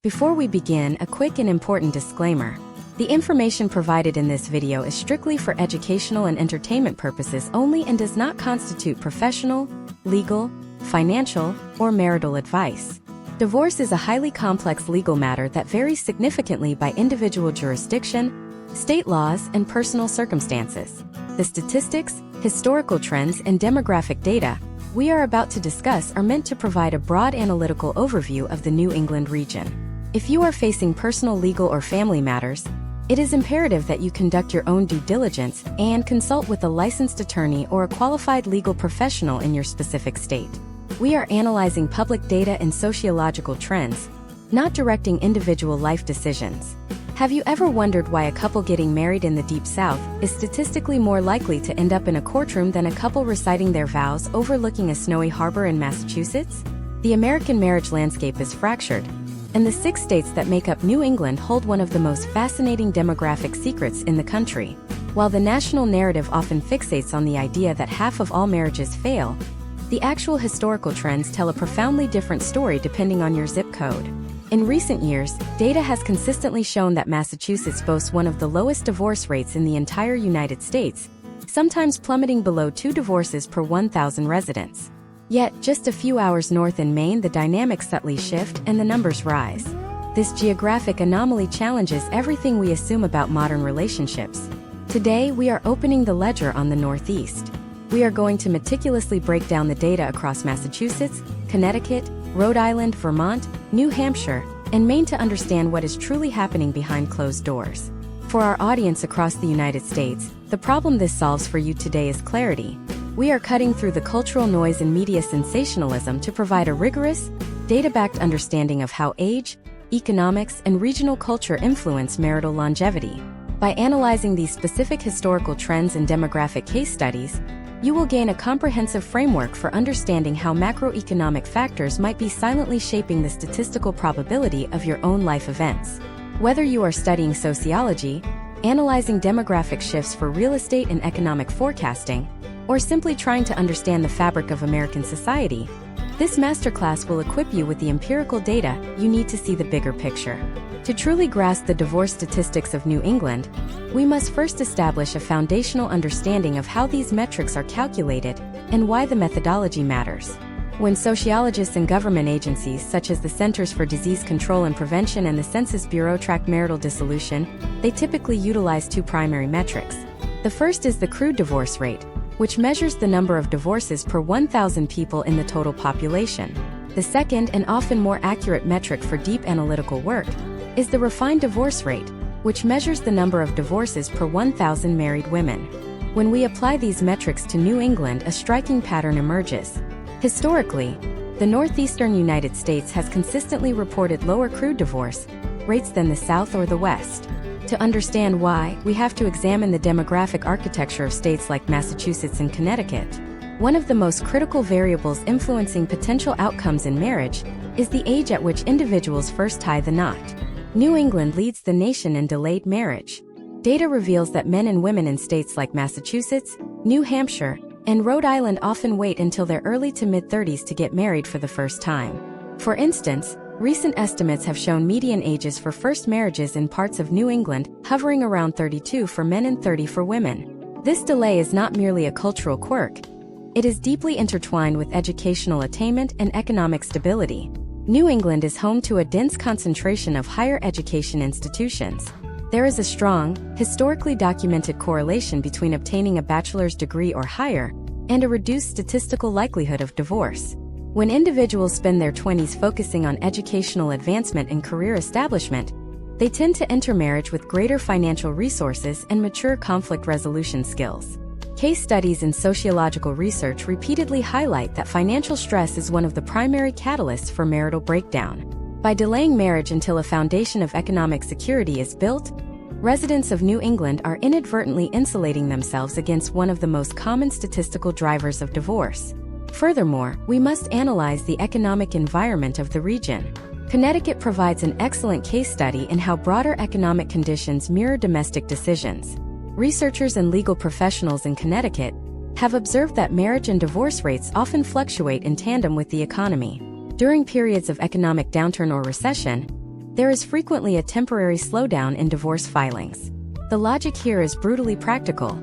Before we begin, a quick and important disclaimer. The information provided in this video is strictly for educational and entertainment purposes only and does not constitute professional, legal, financial, or marital advice. Divorce is a highly complex legal matter that varies significantly by individual jurisdiction, state laws, and personal circumstances. The statistics, historical trends, and demographic data we are about to discuss are meant to provide a broad analytical overview of the New England region. If you are facing personal, legal, or family matters, it is imperative that you conduct your own due diligence and consult with a licensed attorney or a qualified legal professional in your specific state. We are analyzing public data and sociological trends, not directing individual life decisions. Have you ever wondered why a couple getting married in the Deep South is statistically more likely to end up in a courtroom than a couple reciting their vows overlooking a snowy harbor in Massachusetts? The American marriage landscape is fractured, and the 6 states that make up New England hold one of the most fascinating demographic secrets in the country. While the national narrative often fixates on the idea that half of all marriages fail, the actual historical trends tell a profoundly different story depending on your zip code. In recent years, data has consistently shown that Massachusetts boasts one of the lowest divorce rates in the entire United States, sometimes plummeting below 2 divorces per 1,000 residents. Yet, just a few hours north in Maine, the dynamics subtly shift and the numbers rise. This geographic anomaly challenges everything we assume about modern relationships. Today, we are opening the ledger on the Northeast. We are going to meticulously break down the data across Massachusetts, Connecticut, Rhode Island, Vermont, New Hampshire, and Maine to understand what is truly happening behind closed doors. For our audience across the United States, the problem this solves for you today is clarity. We are cutting through the cultural noise and media sensationalism to provide a rigorous, data-backed understanding of how age, economics, and regional culture influence marital longevity. By analyzing these specific historical trends and demographic case studies, you will gain a comprehensive framework for understanding how macroeconomic factors might be silently shaping the statistical probability of your own life events. Whether you are studying sociology, analyzing demographic shifts for real estate and economic forecasting, or simply trying to understand the fabric of American society, this masterclass will equip you with the empirical data you need to see the bigger picture. To truly grasp the divorce statistics of New England, we must first establish a foundational understanding of how these metrics are calculated and why the methodology matters. When sociologists and government agencies such as the Centers for Disease Control and Prevention and the Census Bureau track marital dissolution, they typically utilize 2 primary metrics. The first is the crude divorce rate, which measures the number of divorces per 1,000 people in the total population. The second, and often more accurate metric for deep analytical work, is the refined divorce rate, which measures the number of divorces per 1,000 married women. When we apply these metrics to New England, a striking pattern emerges. Historically, the northeastern United States has consistently reported lower crude divorce rates than the South or the West. To understand why, we have to examine the demographic architecture of states like Massachusetts and Connecticut. One of the most critical variables influencing potential outcomes in marriage is the age at which individuals first tie the knot. New England leads the nation in delayed marriage. Data reveals that men and women in states like Massachusetts, New Hampshire, and Rhode Island often wait until their early to mid-30s to get married for the first time. For instance, recent estimates have shown median ages for first marriages in parts of New England hovering around 32 for men and 30 for women. This delay is not merely a cultural quirk. It is deeply intertwined with educational attainment and economic stability. New England is home to a dense concentration of higher education institutions. There is a strong, historically documented correlation between obtaining a bachelor's degree or higher and a reduced statistical likelihood of divorce. When individuals spend their 20s focusing on educational advancement and career establishment, they tend to enter marriage with greater financial resources and mature conflict resolution skills. Case studies and sociological research repeatedly highlight that financial stress is one of the primary catalysts for marital breakdown. By delaying marriage until a foundation of economic security is built, residents of New England are inadvertently insulating themselves against one of the most common statistical drivers of divorce. Furthermore, we must analyze the economic environment of the region. Connecticut provides an excellent case study in how broader economic conditions mirror domestic decisions. Researchers and legal professionals in Connecticut have observed that marriage and divorce rates often fluctuate in tandem with the economy. During periods of economic downturn or recession, there is frequently a temporary slowdown in divorce filings. The logic here is brutally practical.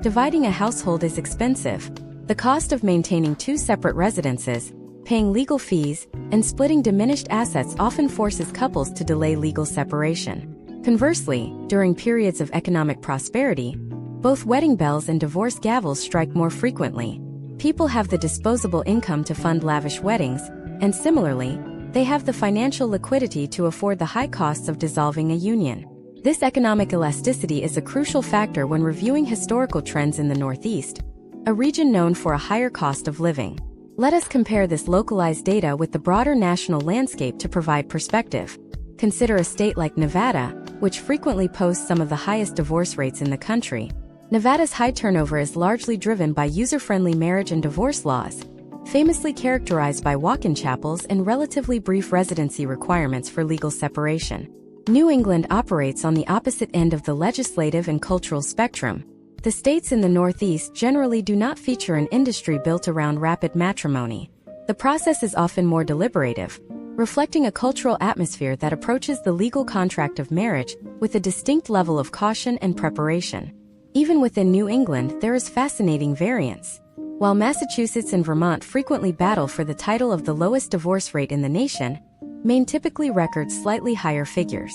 Dividing a household is expensive. The cost of maintaining two separate residences, paying legal fees, and splitting diminished assets often forces couples to delay legal separation. Conversely, during periods of economic prosperity, both wedding bells and divorce gavels strike more frequently. People have the disposable income to fund lavish weddings, and similarly, they have the financial liquidity to afford the high costs of dissolving a union. This economic elasticity is a crucial factor when reviewing historical trends in the Northeast, a region known for a higher cost of living. Let us compare this localized data with the broader national landscape to provide perspective. Consider a state like Nevada, which frequently posts some of the highest divorce rates in the country. Nevada's high turnover is largely driven by user-friendly marriage and divorce laws, famously characterized by walk-in chapels and relatively brief residency requirements for legal separation. New England operates on the opposite end of the legislative and cultural spectrum. The states in the Northeast generally do not feature an industry built around rapid matrimony. The process is often more deliberative, reflecting a cultural atmosphere that approaches the legal contract of marriage with a distinct level of caution and preparation. Even within New England, there is fascinating variance. While Massachusetts and Vermont frequently battle for the title of the lowest divorce rate in the nation, Maine typically records slightly higher figures.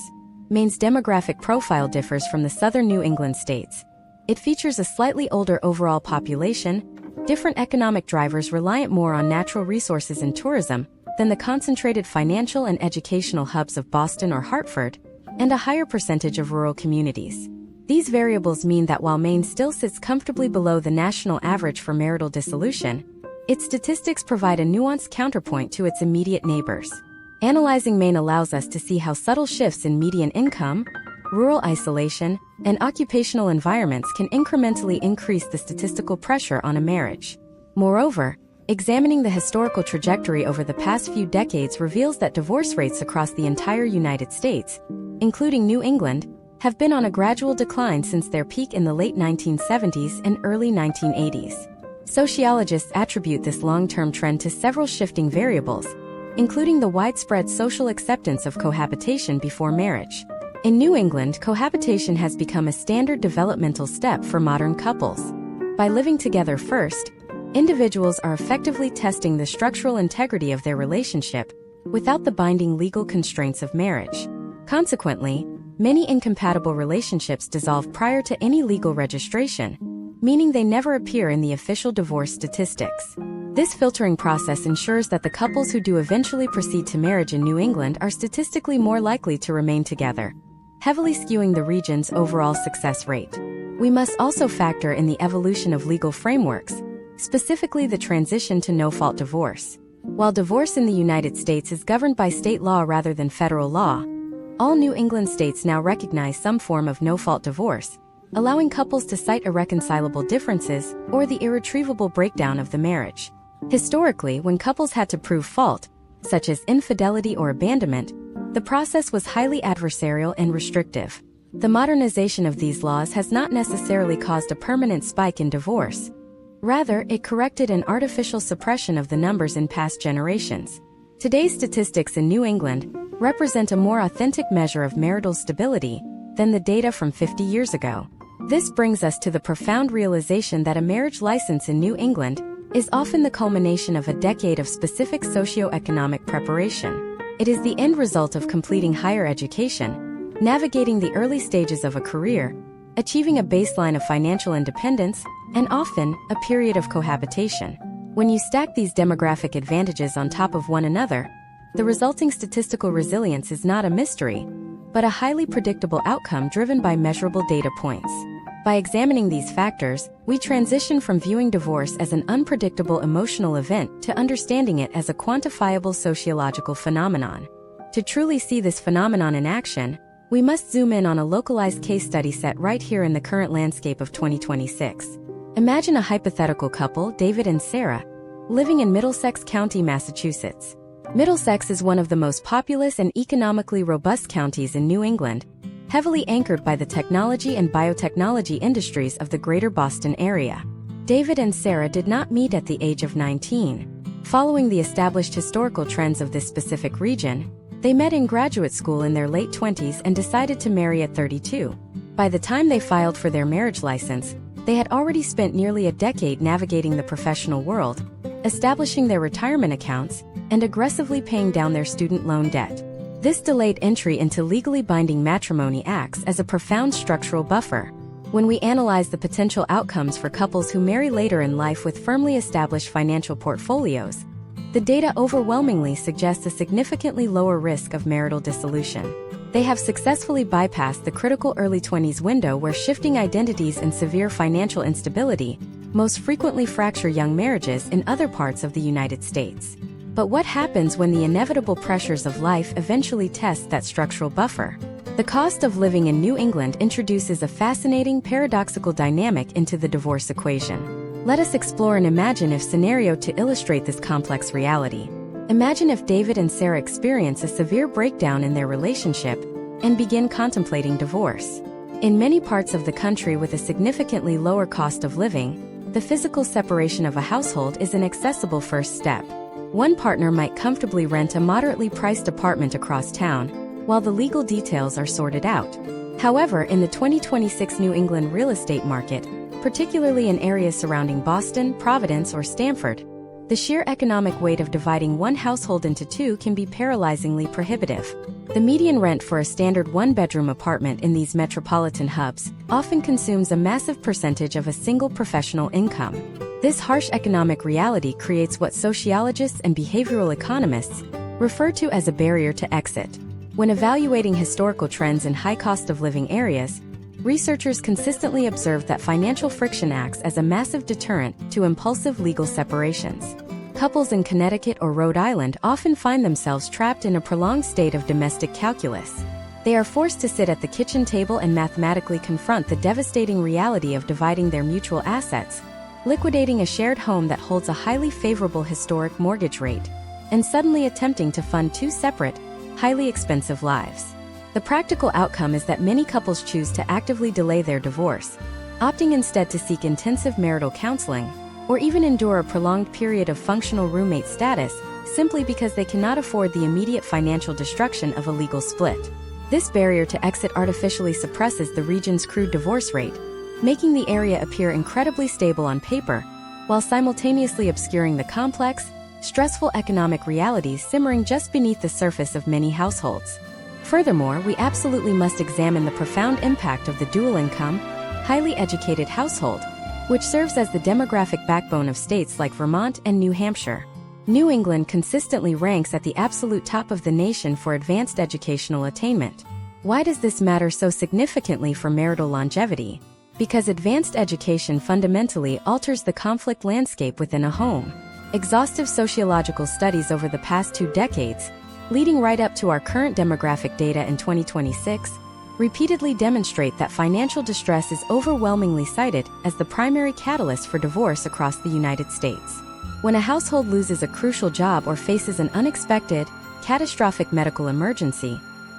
Maine's demographic profile differs from the southern New England states. It features a slightly older overall population, different economic drivers reliant more on natural resources and tourism than the concentrated financial and educational hubs of Boston or Hartford, and a higher percentage of rural communities. These variables mean that while Maine still sits comfortably below the national average for marital dissolution, its statistics provide a nuanced counterpoint to its immediate neighbors. Analyzing Maine allows us to see how subtle shifts in median income, rural isolation, and occupational environments can incrementally increase the statistical pressure on a marriage. Moreover, examining the historical trajectory over the past few decades reveals that divorce rates across the entire United States, including New England, have been on a gradual decline since their peak in the late 1970s and early 1980s. Sociologists attribute this long-term trend to several shifting variables, including the widespread social acceptance of cohabitation before marriage. In New England, cohabitation has become a standard developmental step for modern couples. By living together first, individuals are effectively testing the structural integrity of their relationship without the binding legal constraints of marriage. Consequently, many incompatible relationships dissolve prior to any legal registration, meaning they never appear in the official divorce statistics. This filtering process ensures that the couples who do eventually proceed to marriage in New England are statistically more likely to remain together, heavily skewing the region's overall success rate. We must also factor in the evolution of legal frameworks, specifically the transition to no-fault divorce. While divorce in the United States is governed by state law rather than federal law, all New England states now recognize some form of no-fault divorce, allowing couples to cite irreconcilable differences or the irretrievable breakdown of the marriage. Historically, when couples had to prove fault, such as infidelity or abandonment, the process was highly adversarial and restrictive. The modernization of these laws has not necessarily caused a permanent spike in divorce. Rather, it corrected an artificial suppression of the numbers in past generations. Today's statistics in New England represent a more authentic measure of marital stability than the data from 50 years ago. This brings us to the profound realization that a marriage license in New England is often the culmination of a decade of specific socioeconomic preparation. It is the end result of completing higher education, navigating the early stages of a career, achieving a baseline of financial independence, and often, a period of cohabitation. When you stack these demographic advantages on top of one another, the resulting statistical resilience is not a mystery, but a highly predictable outcome driven by measurable data points. By examining these factors, we transition from viewing divorce as an unpredictable emotional event to understanding it as a quantifiable sociological phenomenon. To truly see this phenomenon in action, we must zoom in on a localized case study set right here in the current landscape of 2026. Imagine a hypothetical couple, David and Sarah, living in Middlesex County, Massachusetts. Middlesex is one of the most populous and economically robust counties in New England, heavily anchored by the technology and biotechnology industries of the greater Boston area. David and Sarah did not meet at the age of 19. Following the established historical trends of this specific region, They met in graduate school in their late 20s and decided to marry at 32. By the time they filed for their marriage license, they had already spent nearly a decade navigating the professional world, establishing their retirement accounts, and aggressively paying down their student loan debt. This delayed entry into legally binding matrimony acts as a profound structural buffer. When we analyze the potential outcomes for couples who marry later in life with firmly established financial portfolios, the data overwhelmingly suggests a significantly lower risk of marital dissolution. They have successfully bypassed the critical early 20s window where shifting identities and severe financial instability most frequently fracture young marriages in other parts of the United States. But what happens when the inevitable pressures of life eventually test that structural buffer? The cost of living in New England introduces a fascinating paradoxical dynamic into the divorce equation. Let us explore an imagine-if scenario to illustrate this complex reality. Imagine if David and Sarah experience a severe breakdown in their relationship and begin contemplating divorce. In many parts of the country with a significantly lower cost of living, the physical separation of a household is an accessible first step. One partner might comfortably rent a moderately priced apartment across town, while the legal details are sorted out. However, in the 2026 New England real estate market, particularly in areas surrounding Boston, Providence, or Stamford, the sheer economic weight of dividing one household into two can be paralyzingly prohibitive. The median rent for a standard one-bedroom apartment in these metropolitan hubs often consumes a massive percentage of a single professional income. This harsh economic reality creates what sociologists and behavioral economists refer to as a barrier to exit. When evaluating historical trends in high cost of living areas, researchers consistently observed that financial friction acts as a massive deterrent to impulsive legal separations. Couples in Connecticut or Rhode Island often find themselves trapped in a prolonged state of domestic calculus. They are forced to sit at the kitchen table and mathematically confront the devastating reality of dividing their mutual assets, liquidating a shared home that holds a highly favorable historic mortgage rate, and suddenly attempting to fund two separate, highly expensive lives. The practical outcome is that many couples choose to actively delay their divorce, opting instead to seek intensive marital counseling, or even endure a prolonged period of functional roommate status simply because they cannot afford the immediate financial destruction of a legal split. This barrier to exit artificially suppresses the region's crude divorce rate, making the area appear incredibly stable on paper, while simultaneously obscuring the complex, stressful economic realities simmering just beneath the surface of many households. Furthermore, we absolutely must examine the profound impact of the dual-income, highly educated household, which serves as the demographic backbone of states like Vermont and New Hampshire. New England consistently ranks at the absolute top of the nation for advanced educational attainment. Why does this matter so significantly for marital longevity? Because advanced education fundamentally alters the conflict landscape within a home. Exhaustive sociological studies over the past 2 decades, leading right up to our current demographic data in 2026, repeatedly demonstrate that financial distress is overwhelmingly cited as the primary catalyst for divorce across the United States. When a household loses a crucial job or faces an unexpected, catastrophic medical emergency,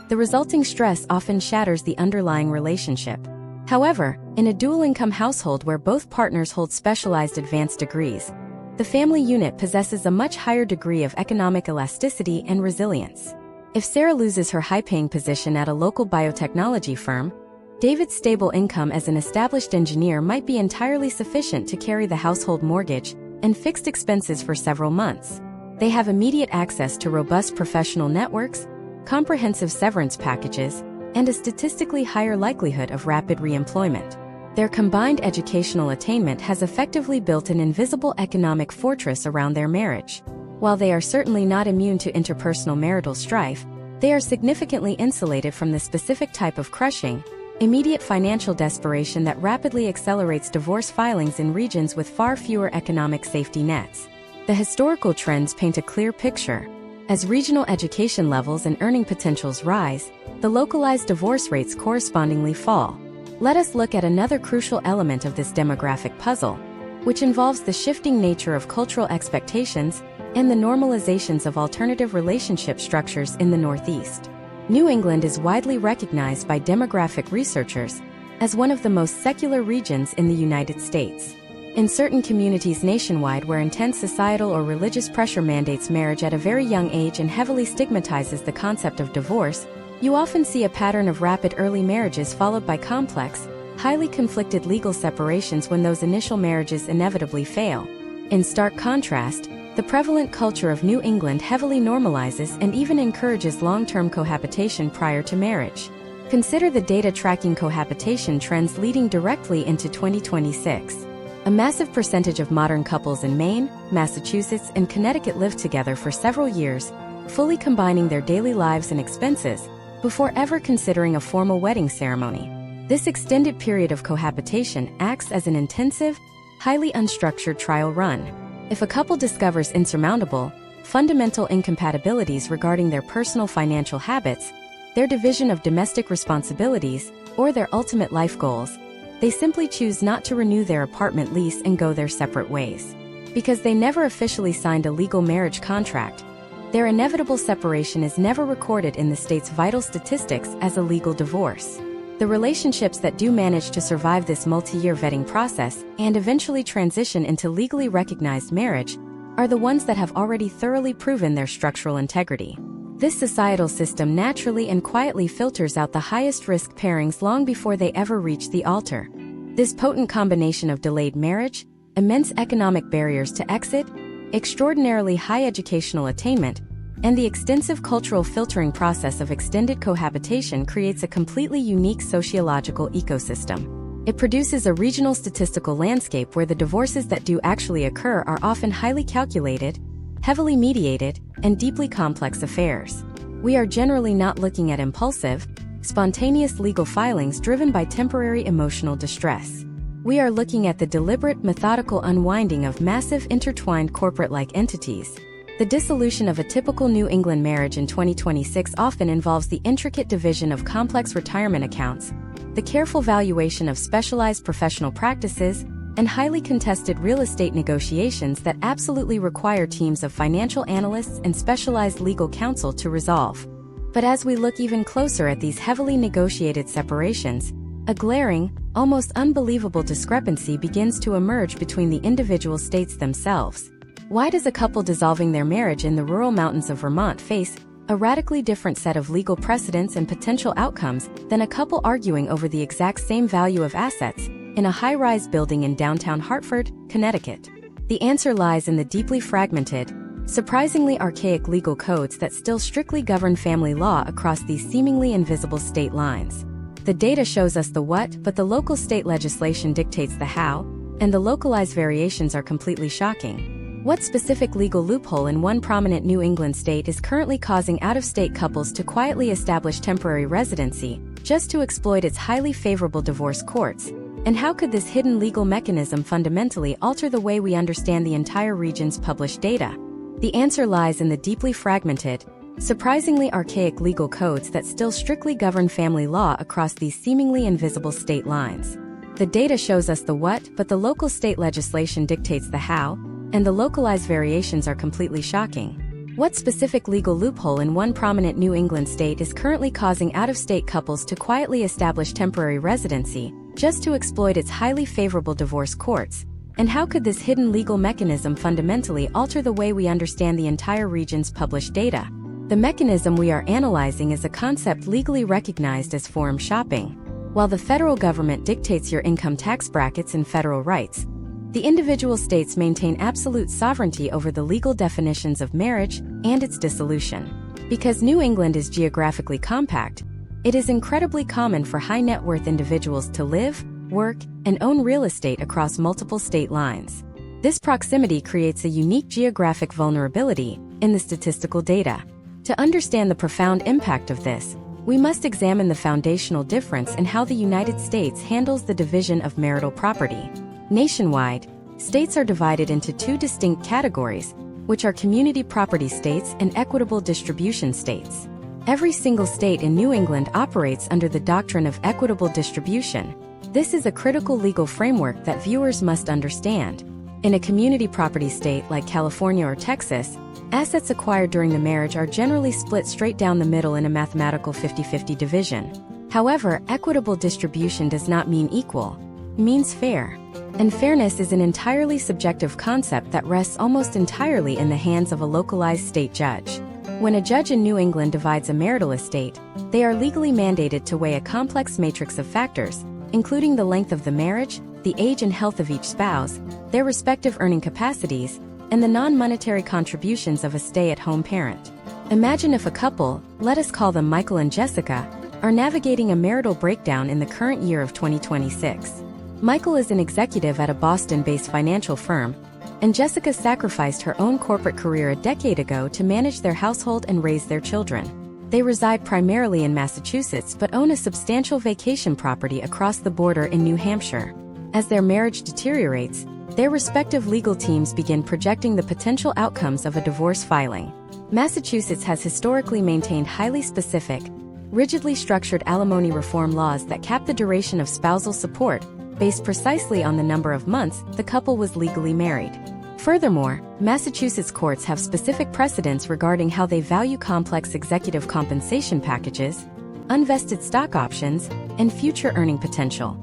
the resulting stress often shatters the underlying relationship. However, in a dual-income household where both partners hold specialized advanced degrees, the family unit possesses a much higher degree of economic elasticity and resilience. If Sarah loses her high-paying position at a local biotechnology firm, David's stable income as an established engineer might be entirely sufficient to carry the household mortgage and fixed expenses for several months. They have immediate access to robust professional networks, comprehensive severance packages, and a statistically higher likelihood of rapid reemployment. Their combined educational attainment has effectively built an invisible economic fortress around their marriage. While they are certainly not immune to interpersonal marital strife, they are significantly insulated from the specific type of crushing, immediate financial desperation that rapidly accelerates divorce filings in regions with far fewer economic safety nets. The historical trends paint a clear picture. As regional education levels and earning potentials rise, the localized divorce rates correspondingly fall. Let us look at another crucial element of this demographic puzzle, which involves the shifting nature of cultural expectations and the normalizations of alternative relationship structures in the Northeast. New England is widely recognized by demographic researchers as one of the most secular regions in the United States. In certain communities nationwide where intense societal or religious pressure mandates marriage at a very young age and heavily stigmatizes the concept of divorce, you often see a pattern of rapid early marriages followed by complex, highly conflicted legal separations when those initial marriages inevitably fail. In stark contrast, the prevalent culture of New England heavily normalizes and even encourages long-term cohabitation prior to marriage. Consider the data tracking cohabitation trends leading directly into 2026. A massive percentage of modern couples in Maine, Massachusetts, and Connecticut live together for several years, fully combining their daily lives and expenses, before ever considering a formal wedding ceremony. This extended period of cohabitation acts as an intensive, highly unstructured trial run. If a couple discovers insurmountable, fundamental incompatibilities regarding their personal financial habits, their division of domestic responsibilities, or their ultimate life goals, they simply choose not to renew their apartment lease and go their separate ways. Because they never officially signed a legal marriage contract, their inevitable separation is never recorded in the state's vital statistics as a legal divorce. The relationships that do manage to survive this multi-year vetting process and eventually transition into legally recognized marriage are the ones that have already thoroughly proven their structural integrity. This societal system naturally and quietly filters out the highest risk pairings long before they ever reach the altar. This potent combination of delayed marriage, immense economic barriers to exit, extraordinarily high educational attainment, and the extensive cultural filtering process of extended cohabitation creates a completely unique sociological ecosystem. It produces a regional statistical landscape where the divorces that do actually occur are often highly calculated, heavily mediated, and deeply complex affairs. We are generally not looking at impulsive, spontaneous legal filings driven by temporary emotional distress. We are looking at the deliberate, methodical unwinding of massive intertwined corporate-like entities. The dissolution of a typical New England marriage in 2026 often involves the intricate division of complex retirement accounts, the careful valuation of specialized professional practices, and highly contested real estate negotiations that absolutely require teams of financial analysts and specialized legal counsel to resolve. But as we look even closer at these heavily negotiated separations, a glaring, almost unbelievable discrepancy begins to emerge between the individual states themselves. Why does a couple dissolving their marriage in the rural mountains of Vermont face a radically different set of legal precedents and potential outcomes than a couple arguing over the exact same value of assets in a high-rise building in downtown Hartford, Connecticut? The answer lies in the deeply fragmented, surprisingly archaic legal codes that still strictly govern family law across these seemingly invisible state lines. The data shows us the what, but the local state legislation dictates the how, and the localized variations are completely shocking. What specific legal loophole in one prominent New England state is currently causing out-of-state couples to quietly establish temporary residency, just to exploit its highly favorable divorce courts? And how could this hidden legal mechanism fundamentally alter the way we understand the entire region's published data? The answer lies in the deeply fragmented, surprisingly archaic legal codes that still strictly govern family law across these seemingly invisible state lines. The data shows us the what, but the local state legislation dictates the how, and the localized variations are completely shocking. What specific legal loophole in one prominent New England state is currently causing out-of-state couples to quietly establish temporary residency, just to exploit its highly favorable divorce courts? And how could this hidden legal mechanism fundamentally alter the way we understand the entire region's published data? The mechanism we are analyzing is a concept legally recognized as forum shopping. While the federal government dictates your income tax brackets and federal rights, the individual states maintain absolute sovereignty over the legal definitions of marriage and its dissolution. Because New England is geographically compact, it is incredibly common for high net worth individuals to live, work, and own real estate across multiple state lines. This proximity creates a unique geographic vulnerability in the statistical data. To understand the profound impact of this, we must examine the foundational difference in how the United States handles the division of marital property. Nationwide, states are divided into two distinct categories, which are community property states and equitable distribution states. Every single state in New England operates under the doctrine of equitable distribution. This is a critical legal framework that viewers must understand. In a community property state like California or Texas, assets acquired during the marriage are generally split straight down the middle in a mathematical 50-50 division. However, equitable distribution does not mean equal. It means fair. And fairness is an entirely subjective concept that rests almost entirely in the hands of a localized state judge. When a judge in New England divides a marital estate, they are legally mandated to weigh a complex matrix of factors, including the length of the marriage, the age and health of each spouse, their respective earning capacities, and the non-monetary contributions of a stay-at-home parent. Imagine if a couple, let us call them Michael and Jessica, are navigating a marital breakdown in the current year of 2026. Michael is an executive at a Boston-based financial firm, and Jessica sacrificed her own corporate career a decade ago to manage their household and raise their children. They reside primarily in Massachusetts but own a substantial vacation property across the border in New Hampshire. As their marriage deteriorates, their respective legal teams begin projecting the potential outcomes of a divorce filing. Massachusetts has historically maintained highly specific, rigidly structured alimony reform laws that cap the duration of spousal support, based precisely on the number of months the couple was legally married. Furthermore, Massachusetts courts have specific precedents regarding how they value complex executive compensation packages, unvested stock options, and future earning potential.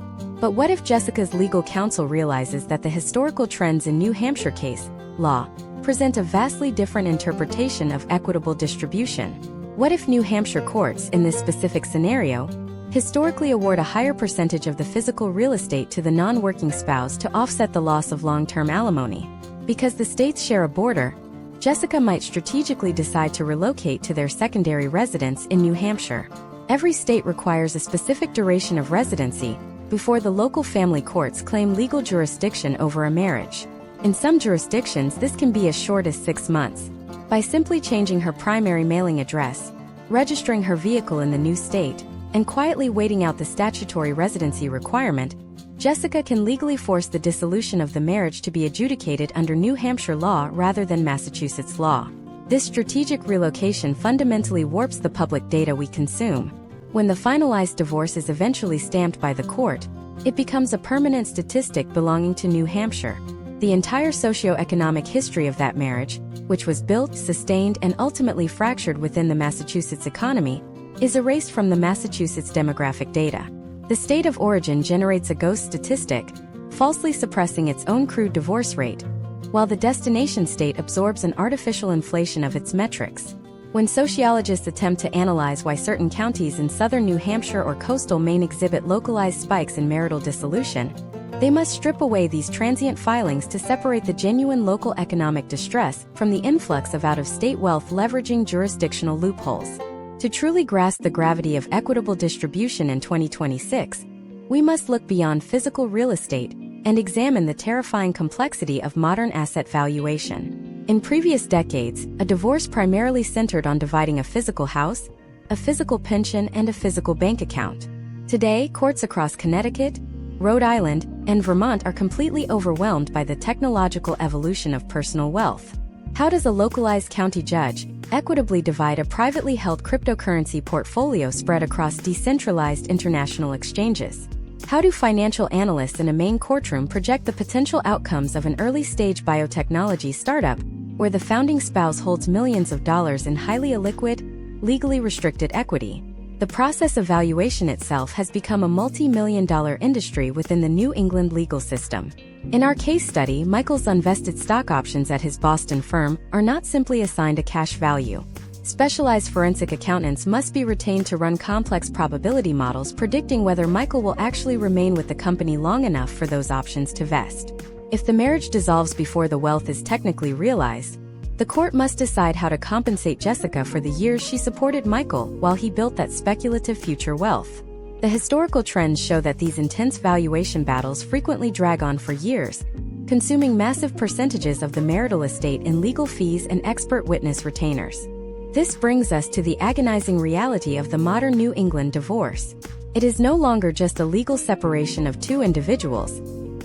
But what if Jessica's legal counsel realizes that the historical trends in New Hampshire case law present a vastly different interpretation of equitable distribution? What if New Hampshire courts, in this specific scenario, historically award a higher percentage of the physical real estate to the non-working spouse to offset the loss of long-term alimony? Because the states share a border, Jessica might strategically decide to relocate to their secondary residence in New Hampshire. Every state requires a specific duration of residency before the local family courts claim legal jurisdiction over a marriage. In some jurisdictions, this can be as short as 6 months. By simply changing her primary mailing address, registering her vehicle in the new state, and quietly waiting out the statutory residency requirement, Jessica can legally force the dissolution of the marriage to be adjudicated under New Hampshire law rather than Massachusetts law. This strategic relocation fundamentally warps the public data we consume. When the finalized divorce is eventually stamped by the court, it becomes a permanent statistic belonging to New Hampshire. The entire socioeconomic history of that marriage, which was built, sustained, and ultimately fractured within the Massachusetts economy, is erased from the Massachusetts demographic data. The state of origin generates a ghost statistic, falsely suppressing its own crude divorce rate, while the destination state absorbs an artificial inflation of its metrics. When sociologists attempt to analyze why certain counties in southern New Hampshire or coastal Maine exhibit localized spikes in marital dissolution, they must strip away these transient filings to separate the genuine local economic distress from the influx of out-of-state wealth leveraging jurisdictional loopholes. To truly grasp the gravity of equitable distribution in 2026, we must look beyond physical real estate and examine the terrifying complexity of modern asset valuation. In previous decades, a divorce primarily centered on dividing a physical house, a physical pension, and a physical bank account. Today, courts across Connecticut, Rhode Island, and Vermont are completely overwhelmed by the technological evolution of personal wealth. How does a localized county judge equitably divide a privately held cryptocurrency portfolio spread across decentralized international exchanges? How do financial analysts in a Maine courtroom project the potential outcomes of an early-stage biotechnology startup where the founding spouse holds millions of dollars in highly illiquid, legally restricted equity? The process of valuation itself has become a multi-million-dollar industry within the New England legal system. In our case study, Michael's unvested stock options at his Boston firm are not simply assigned a cash value. Specialized forensic accountants must be retained to run complex probability models predicting whether Michael will actually remain with the company long enough for those options to vest. If the marriage dissolves before the wealth is technically realized, the court must decide how to compensate Jessica for the years she supported Michael while he built that speculative future wealth. The historical trends show that these intense valuation battles frequently drag on for years, consuming massive percentages of the marital estate in legal fees and expert witness retainers. This brings us to the agonizing reality of the modern New England divorce. It is no longer just a legal separation of two individuals.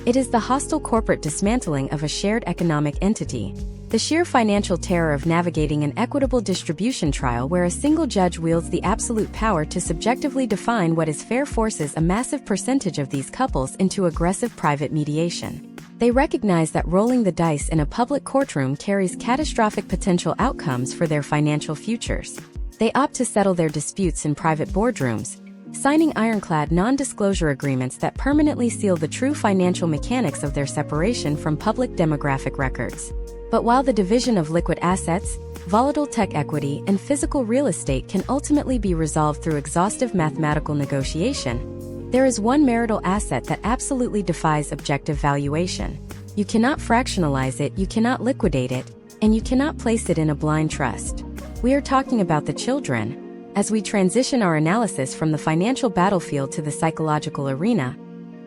It is the hostile corporate dismantling of a shared economic entity. The sheer financial terror of navigating an equitable distribution trial where a single judge wields the absolute power to subjectively define what is fair forces a massive percentage of these couples into aggressive private mediation. They recognize that rolling the dice in a public courtroom carries catastrophic potential outcomes for their financial futures. They opt to settle their disputes in private boardrooms, signing ironclad non-disclosure agreements that permanently seal the true financial mechanics of their separation from public demographic records. But while the division of liquid assets, volatile tech equity, and physical real estate can ultimately be resolved through exhaustive mathematical negotiation, there is one marital asset that absolutely defies objective valuation. You cannot fractionalize it, you cannot liquidate it, and you cannot place it in a blind trust. We are talking about the children. As we transition our analysis from the financial battlefield to the psychological arena,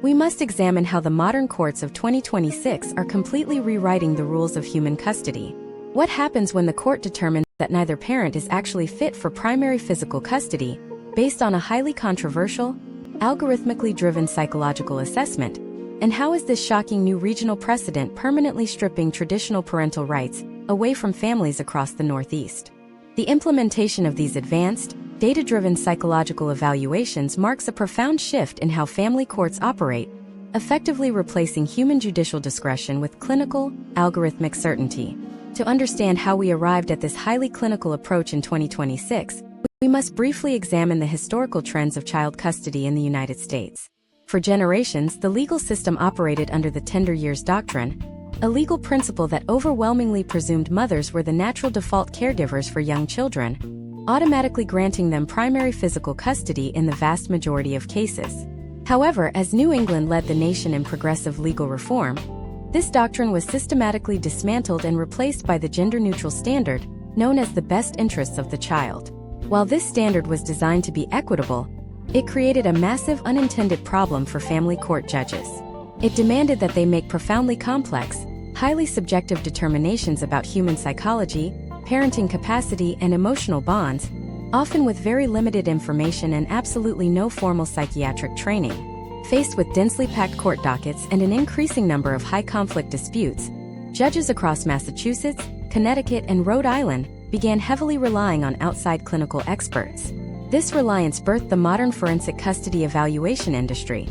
we must examine how the modern courts of 2026 are completely rewriting the rules of human custody. What happens when the court determines that neither parent is actually fit for primary physical custody, based on a highly controversial, algorithmically driven psychological assessment? And how is this shocking new regional precedent permanently stripping traditional parental rights away from families across the Northeast? The implementation of these advanced, data-driven psychological evaluations marks a profound shift in how family courts operate, effectively replacing human judicial discretion with clinical, algorithmic certainty. To understand how we arrived at this highly clinical approach in 2026, we must briefly examine the historical trends of child custody in the United States. For generations, the legal system operated under the tender years doctrine, a legal principle that overwhelmingly presumed mothers were the natural default caregivers for young children, automatically granting them primary physical custody in the vast majority of cases. However, as New England led the nation in progressive legal reform, this doctrine was systematically dismantled and replaced by the gender-neutral standard, known as the best interests of the child. While this standard was designed to be equitable, it created a massive unintended problem for family court judges. It demanded that they make profoundly complex, highly subjective determinations about human psychology, parenting capacity, and emotional bonds, often with very limited information and absolutely no formal psychiatric training. Faced with densely packed court dockets and an increasing number of high-conflict disputes, judges across Massachusetts, Connecticut, and Rhode Island began heavily relying on outside clinical experts. This reliance birthed the modern forensic custody evaluation industry,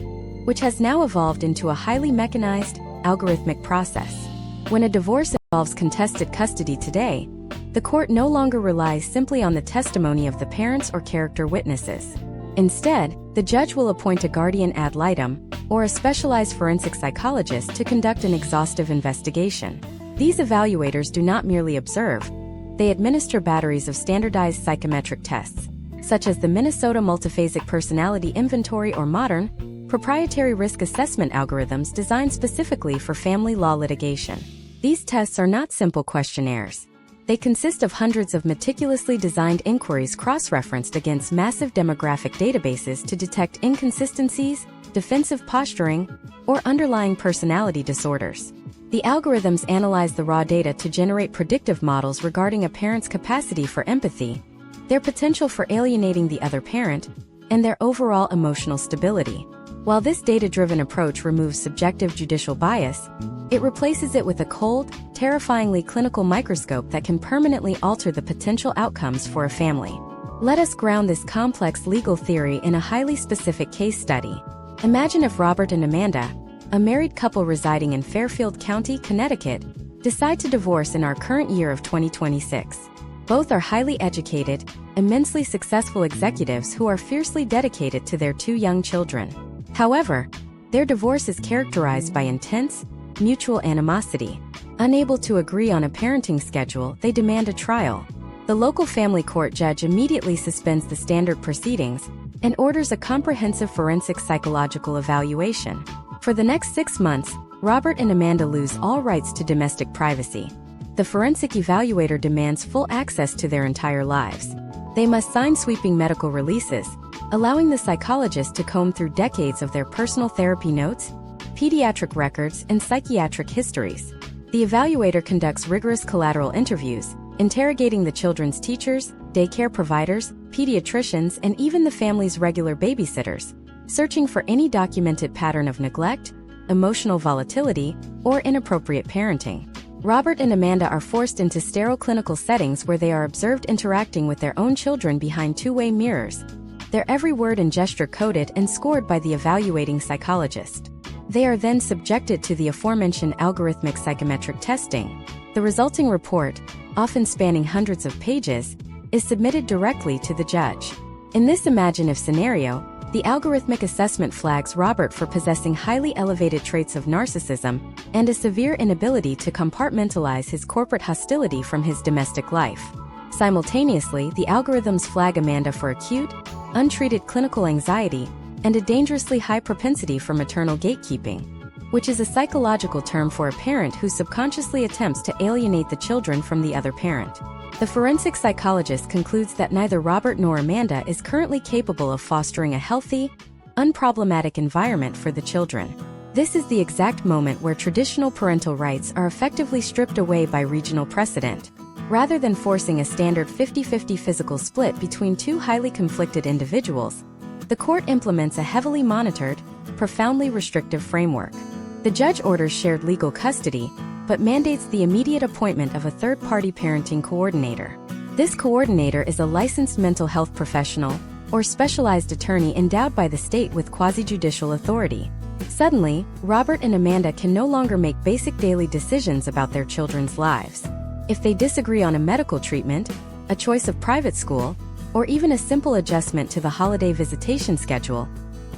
which has now evolved into a highly mechanized, algorithmic process. When a divorce involves contested custody today, the court no longer relies simply on the testimony of the parents or character witnesses. Instead, the judge will appoint a guardian ad litem, or a specialized forensic psychologist to conduct an exhaustive investigation. These evaluators do not merely observe, they administer batteries of standardized psychometric tests, such as the Minnesota Multiphasic Personality Inventory or modern, proprietary risk assessment algorithms designed specifically for family law litigation. These tests are not simple questionnaires. They consist of hundreds of meticulously designed inquiries cross-referenced against massive demographic databases to detect inconsistencies, defensive posturing, or underlying personality disorders. The algorithms analyze the raw data to generate predictive models regarding a parent's capacity for empathy, their potential for alienating the other parent, and their overall emotional stability. While this data-driven approach removes subjective judicial bias, it replaces it with a cold, terrifyingly clinical microscope that can permanently alter the potential outcomes for a family. Let us ground this complex legal theory in a highly specific case study. Imagine if Robert and Amanda, a married couple residing in Fairfield County, Connecticut, decide to divorce in our current year of 2026. Both are highly educated, immensely successful executives who are fiercely dedicated to their two young children. However, their divorce is characterized by intense, mutual animosity. Unable to agree on a parenting schedule, they demand a trial. The local family court judge immediately suspends the standard proceedings and orders a comprehensive forensic psychological evaluation. For the next 6 months, Robert and Amanda lose all rights to domestic privacy. The forensic evaluator demands full access to their entire lives. They must sign sweeping medical releases, allowing the psychologist to comb through decades of their personal therapy notes, pediatric records, and psychiatric histories. The evaluator conducts rigorous collateral interviews, interrogating the children's teachers, daycare providers, pediatricians, and even the family's regular babysitters, searching for any documented pattern of neglect, emotional volatility, or inappropriate parenting. Robert and Amanda are forced into sterile clinical settings where they are observed interacting with their own children behind two-way mirrors, their every word and gesture coded and scored by the evaluating psychologist. They are then subjected to the aforementioned algorithmic psychometric testing. The resulting report, often spanning hundreds of pages, is submitted directly to the judge. In this imaginative scenario, The algorithmic assessment flags Robert for possessing highly elevated traits of narcissism and a severe inability to compartmentalize his corporate hostility from his domestic life. Simultaneously, the algorithms flag Amanda for acute, untreated clinical anxiety and a dangerously high propensity for maternal gatekeeping, which is a psychological term for a parent who subconsciously attempts to alienate the children from the other parent. The forensic psychologist concludes that neither Robert nor Amanda is currently capable of fostering a healthy, unproblematic environment for the children. This is the exact moment where traditional parental rights are effectively stripped away by regional precedent. Rather than forcing a standard 50-50 physical split between two highly conflicted individuals, the court implements a heavily monitored, profoundly restrictive framework. The judge orders shared legal custody, but mandates the immediate appointment of a third-party parenting coordinator. This coordinator is a licensed mental health professional or specialized attorney endowed by the state with quasi-judicial authority. Suddenly, Robert and Amanda can no longer make basic daily decisions about their children's lives. If they disagree on a medical treatment, a choice of private school, or even a simple adjustment to the holiday visitation schedule,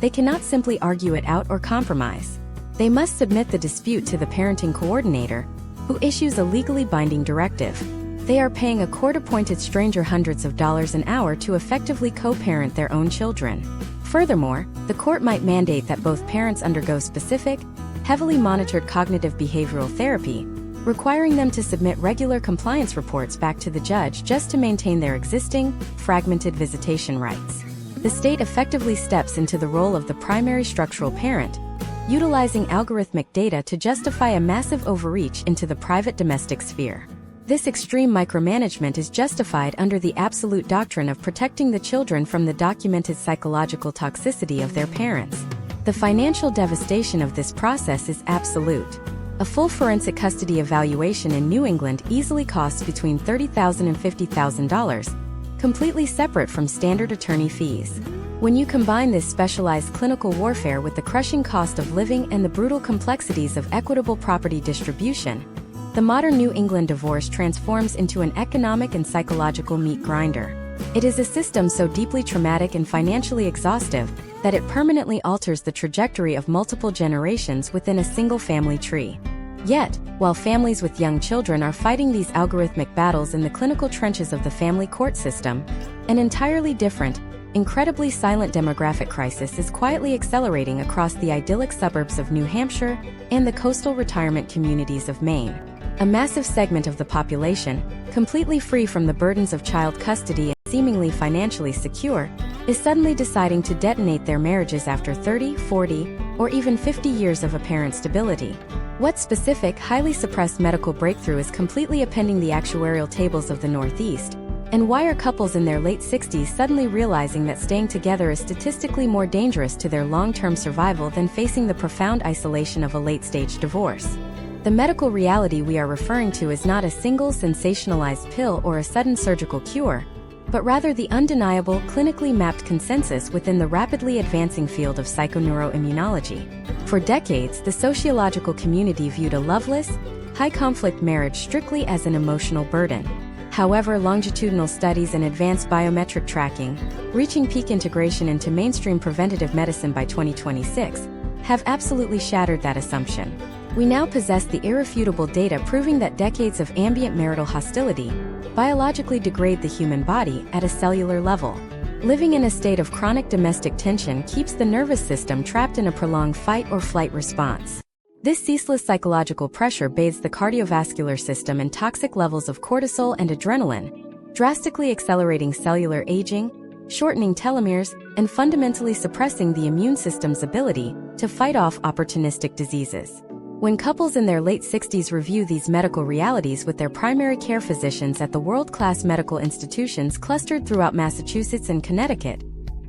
they cannot simply argue it out or compromise. They must submit the dispute to the parenting coordinator, who issues a legally binding directive. They are paying a court-appointed stranger hundreds of dollars an hour to effectively co-parent their own children. Furthermore, the court might mandate that both parents undergo specific, heavily monitored cognitive behavioral therapy, requiring them to submit regular compliance reports back to the judge just to maintain their existing, fragmented visitation rights. The state effectively steps into the role of the primary structural parent, utilizing algorithmic data to justify a massive overreach into the private domestic sphere. This extreme micromanagement is justified under the absolute doctrine of protecting the children from the documented psychological toxicity of their parents. The financial devastation of this process is absolute. A full forensic custody evaluation in New England easily costs between $30,000 and $50,000, completely separate from standard attorney fees. When you combine this specialized clinical warfare with the crushing cost of living and the brutal complexities of equitable property distribution, the modern New England divorce transforms into an economic and psychological meat grinder. It is a system so deeply traumatic and financially exhaustive that it permanently alters the trajectory of multiple generations within a single family tree. Yet, while families with young children are fighting these algorithmic battles in the clinical trenches of the family court system, an entirely different, incredibly silent demographic crisis is quietly accelerating across the idyllic suburbs of New Hampshire and the coastal retirement communities of Maine. A massive segment of the population, completely free from the burdens of child custody and seemingly financially secure, is suddenly deciding to detonate their marriages after 30, 40, or even 50 years of apparent stability. What specific, highly suppressed medical breakthrough is completely appending the actuarial tables of the Northeast? And why are couples in their late 60s suddenly realizing that staying together is statistically more dangerous to their long-term survival than facing the profound isolation of a late-stage divorce? The medical reality we are referring to is not a single sensationalized pill or a sudden surgical cure, but rather the undeniable, clinically mapped consensus within the rapidly advancing field of psychoneuroimmunology. For decades, the sociological community viewed a loveless, high-conflict marriage strictly as an emotional burden. However, longitudinal studies and advanced biometric tracking, reaching peak integration into mainstream preventative medicine by 2026, have absolutely shattered that assumption. We now possess the irrefutable data proving that decades of ambient marital hostility biologically degrade the human body at a cellular level. Living in a state of chronic domestic tension keeps the nervous system trapped in a prolonged fight or flight response. This ceaseless psychological pressure bathes the cardiovascular system in toxic levels of cortisol and adrenaline, drastically accelerating cellular aging, shortening telomeres, and fundamentally suppressing the immune system's ability to fight off opportunistic diseases. When couples in their late 60s review these medical realities with their primary care physicians at the world-class medical institutions clustered throughout Massachusetts and Connecticut,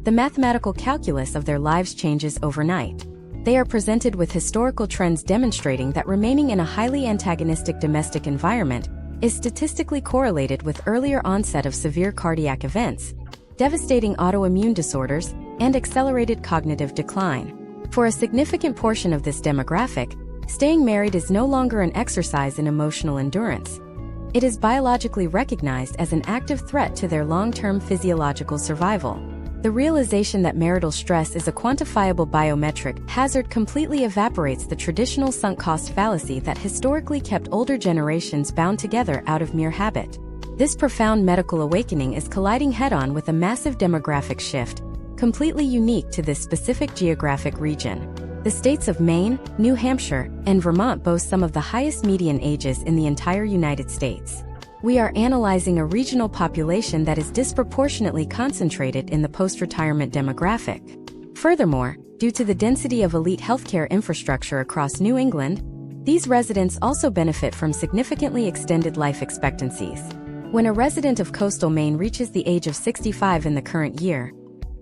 the mathematical calculus of their lives changes overnight. They are presented with historical trends demonstrating that remaining in a highly antagonistic domestic environment is statistically correlated with earlier onset of severe cardiac events, devastating autoimmune disorders, and accelerated cognitive decline. For a significant portion of this demographic, staying married is no longer an exercise in emotional endurance. It is biologically recognized as an active threat to their long-term physiological survival. The realization that marital stress is a quantifiable biometric hazard completely evaporates the traditional sunk cost fallacy that historically kept older generations bound together out of mere habit. This profound medical awakening is colliding head-on with a massive demographic shift, completely unique to this specific geographic region. The states of Maine, New Hampshire, and Vermont boast some of the highest median ages in the entire United States. We are analyzing a regional population that is disproportionately concentrated in the post-retirement demographic. Furthermore, due to the density of elite healthcare infrastructure across New England, these residents also benefit from significantly extended life expectancies. When a resident of coastal Maine reaches the age of 65 in the current year,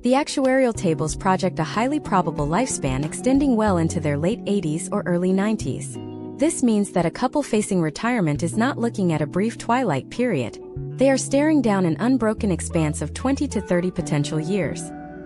the actuarial tables project a highly probable lifespan extending well into their late 80s or early 90s. This means that a couple facing retirement is not looking at a brief twilight period. They are staring down an unbroken expanse of 20 to 30 potential years.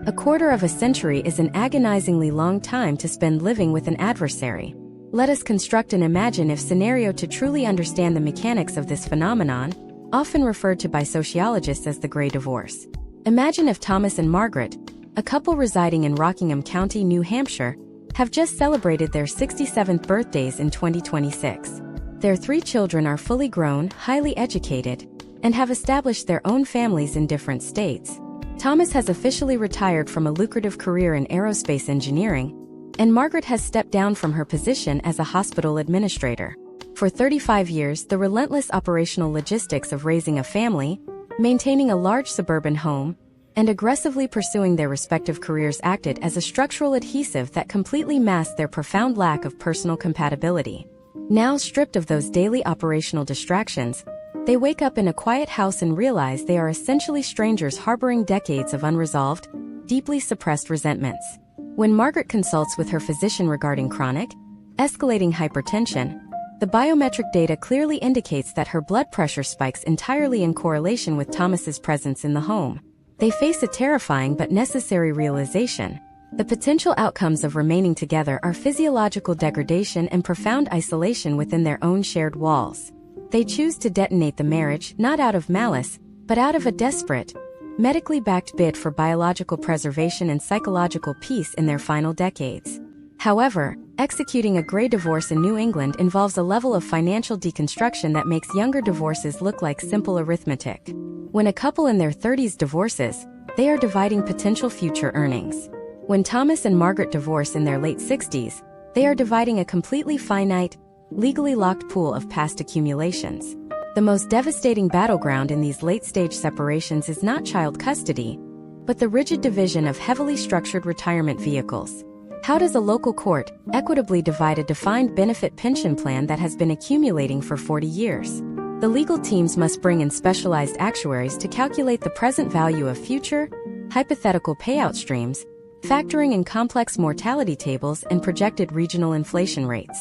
A quarter of a century is an agonizingly long time to spend living with an adversary. Let us construct an imagine-if scenario to truly understand the mechanics of this phenomenon, often referred to by sociologists as the Gray Divorce. Imagine if Thomas and Margaret, a couple residing in Rockingham County, New Hampshire, have just celebrated their 67th birthdays in 2026. Their 3 children are fully grown, highly educated, and have established their own families in different states. Thomas has officially retired from a lucrative career in aerospace engineering, and Margaret has stepped down from her position as a hospital administrator. For 35 years, the relentless operational logistics of raising a family, maintaining a large suburban home, and aggressively pursuing their respective careers acted as a structural adhesive that completely masked their profound lack of personal compatibility. Now stripped of those daily operational distractions, they wake up in a quiet house and realize they are essentially strangers harboring decades of unresolved, deeply suppressed resentments. When Margaret consults with her physician regarding chronic, escalating hypertension, the biometric data clearly indicates that her blood pressure spikes entirely in correlation with Thomas's presence in the home. They face a terrifying but necessary realization. The potential outcomes of remaining together are physiological degradation and profound isolation within their own shared walls. They choose to detonate the marriage not out of malice, but out of a desperate, medically backed bid for biological preservation and psychological peace in their final decades. However, executing a Gray Divorce in New England involves a level of financial deconstruction that makes younger divorces look like simple arithmetic. When a couple in their 30s divorces, they are dividing potential future earnings. When Thomas and Margaret divorce in their late 60s, they are dividing a completely finite, legally locked pool of past accumulations. The most devastating battleground in these late-stage separations is not child custody, but the rigid division of heavily structured retirement vehicles. How does a local court equitably divide a defined benefit pension plan that has been accumulating for 40 years? The legal teams must bring in specialized actuaries to calculate the present value of future, hypothetical payout streams, factoring in complex mortality tables and projected regional inflation rates.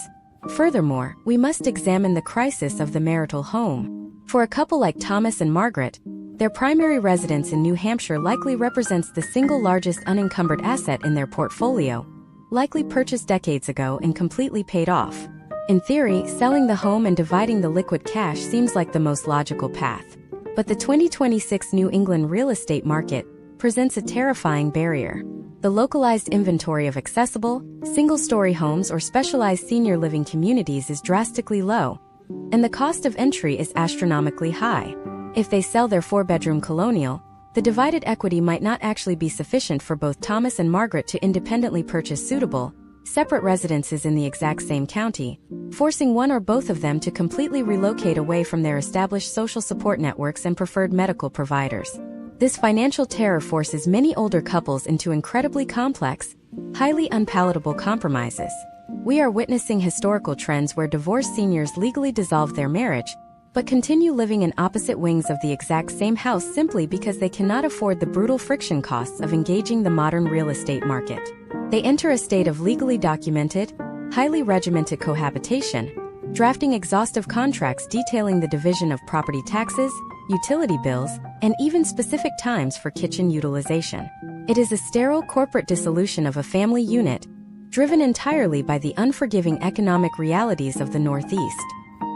Furthermore, we must examine the crisis of the marital home. For a couple like Thomas and Margaret, their primary residence in New Hampshire likely represents the single largest unencumbered asset in their portfolio, likely purchased decades ago and completely paid off. In theory, selling the home and dividing the liquid cash seems like the most logical path. But the 2026 New England real estate market presents a terrifying barrier. The localized inventory of accessible, single-story homes or specialized senior living communities is drastically low, and the cost of entry is astronomically high. If they sell their 4-bedroom colonial, the divided equity might not actually be sufficient for both Thomas and Margaret to independently purchase suitable, separate residences in the exact same county, forcing one or both of them to completely relocate away from their established social support networks and preferred medical providers. This financial terror forces many older couples into incredibly complex, highly unpalatable compromises. We are witnessing historical trends where divorced seniors legally dissolve their marriage, but continue living in opposite wings of the exact same house simply because they cannot afford the brutal friction costs of engaging the modern real estate market. They enter a state of legally documented, highly regimented cohabitation, drafting exhaustive contracts detailing the division of property taxes, utility bills, and even specific times for kitchen utilization. It is a sterile corporate dissolution of a family unit, driven entirely by the unforgiving economic realities of the Northeast.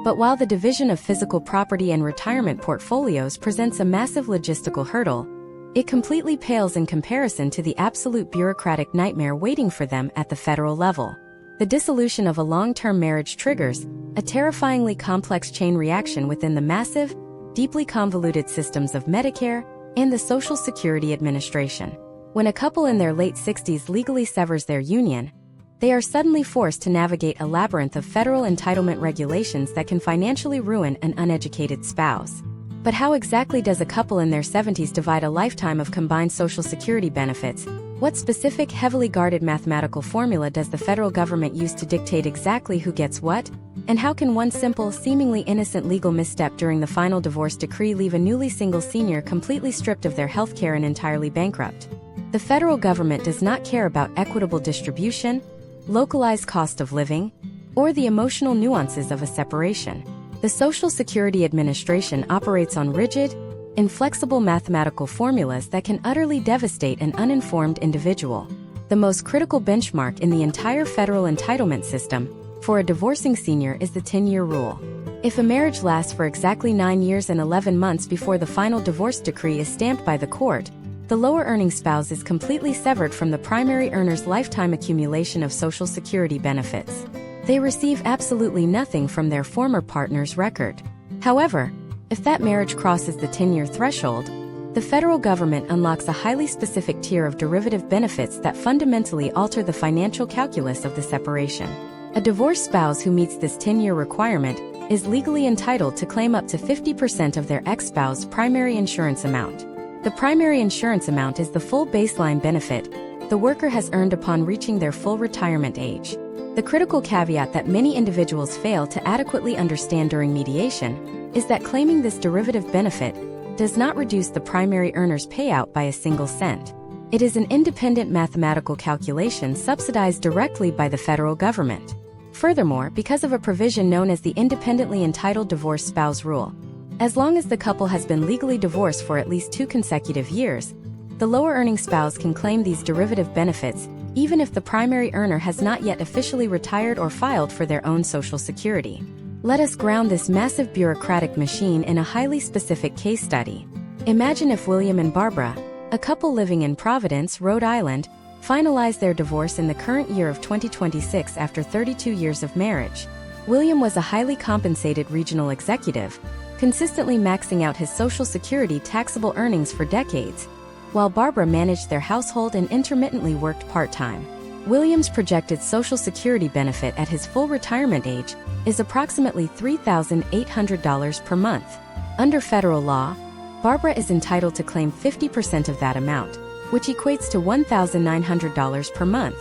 But while the division of physical property and retirement portfolios presents a massive logistical hurdle, It completely pales in comparison to the absolute bureaucratic nightmare waiting for them at the federal level. The dissolution of a long-term marriage triggers a terrifyingly complex chain reaction within the massive, deeply convoluted systems of Medicare and the Social Security Administration. When a couple in their late 60s legally severs their union, they are suddenly forced to navigate a labyrinth of federal entitlement regulations that can financially ruin an uneducated spouse. But how exactly does a couple in their 70s divide a lifetime of combined Social Security benefits? What specific, heavily guarded mathematical formula does the federal government use to dictate exactly who gets what? And how can one simple, seemingly innocent legal misstep during the final divorce decree leave a newly single senior completely stripped of their health care and entirely bankrupt? The federal government does not care about equitable distribution, localized cost of living, or the emotional nuances of a separation. The Social Security Administration operates on rigid, inflexible mathematical formulas that can utterly devastate an uninformed individual. The most critical benchmark in the entire federal entitlement system for a divorcing senior is the 10-year rule. If a marriage lasts for exactly 9 years and 11 months before the final divorce decree is stamped by the court, the lower-earning spouse is completely severed from the primary earner's lifetime accumulation of Social Security benefits. They receive absolutely nothing from their former partner's record. However, if that marriage crosses the 10-year threshold, the federal government unlocks a highly specific tier of derivative benefits that fundamentally alter the financial calculus of the separation. A divorced spouse who meets this 10-year requirement is legally entitled to claim up to 50% of their ex-spouse's primary insurance amount. The primary insurance amount is the full baseline benefit the worker has earned upon reaching their full retirement age. The critical caveat that many individuals fail to adequately understand during mediation is that claiming this derivative benefit does not reduce the primary earner's payout by a single cent. It is an independent mathematical calculation subsidized directly by the federal government. Furthermore, because of a provision known as the independently entitled divorced spouse rule, as long as the couple has been legally divorced for at least 2 consecutive years, the lower-earning spouse can claim these derivative benefits even if the primary earner has not yet officially retired or filed for their own Social Security. Let us ground this massive bureaucratic machine in a highly specific case study. Imagine if William and Barbara, a couple living in Providence, Rhode Island, finalized their divorce in the current year of 2026 after 32 years of marriage. William was a highly compensated regional executive, consistently maxing out his Social Security taxable earnings for decades, while Barbara managed their household and intermittently worked part-time. William's projected Social Security benefit at his full retirement age is approximately $3,800 per month. Under federal law, Barbara is entitled to claim 50% of that amount, which equates to $1,900 per month.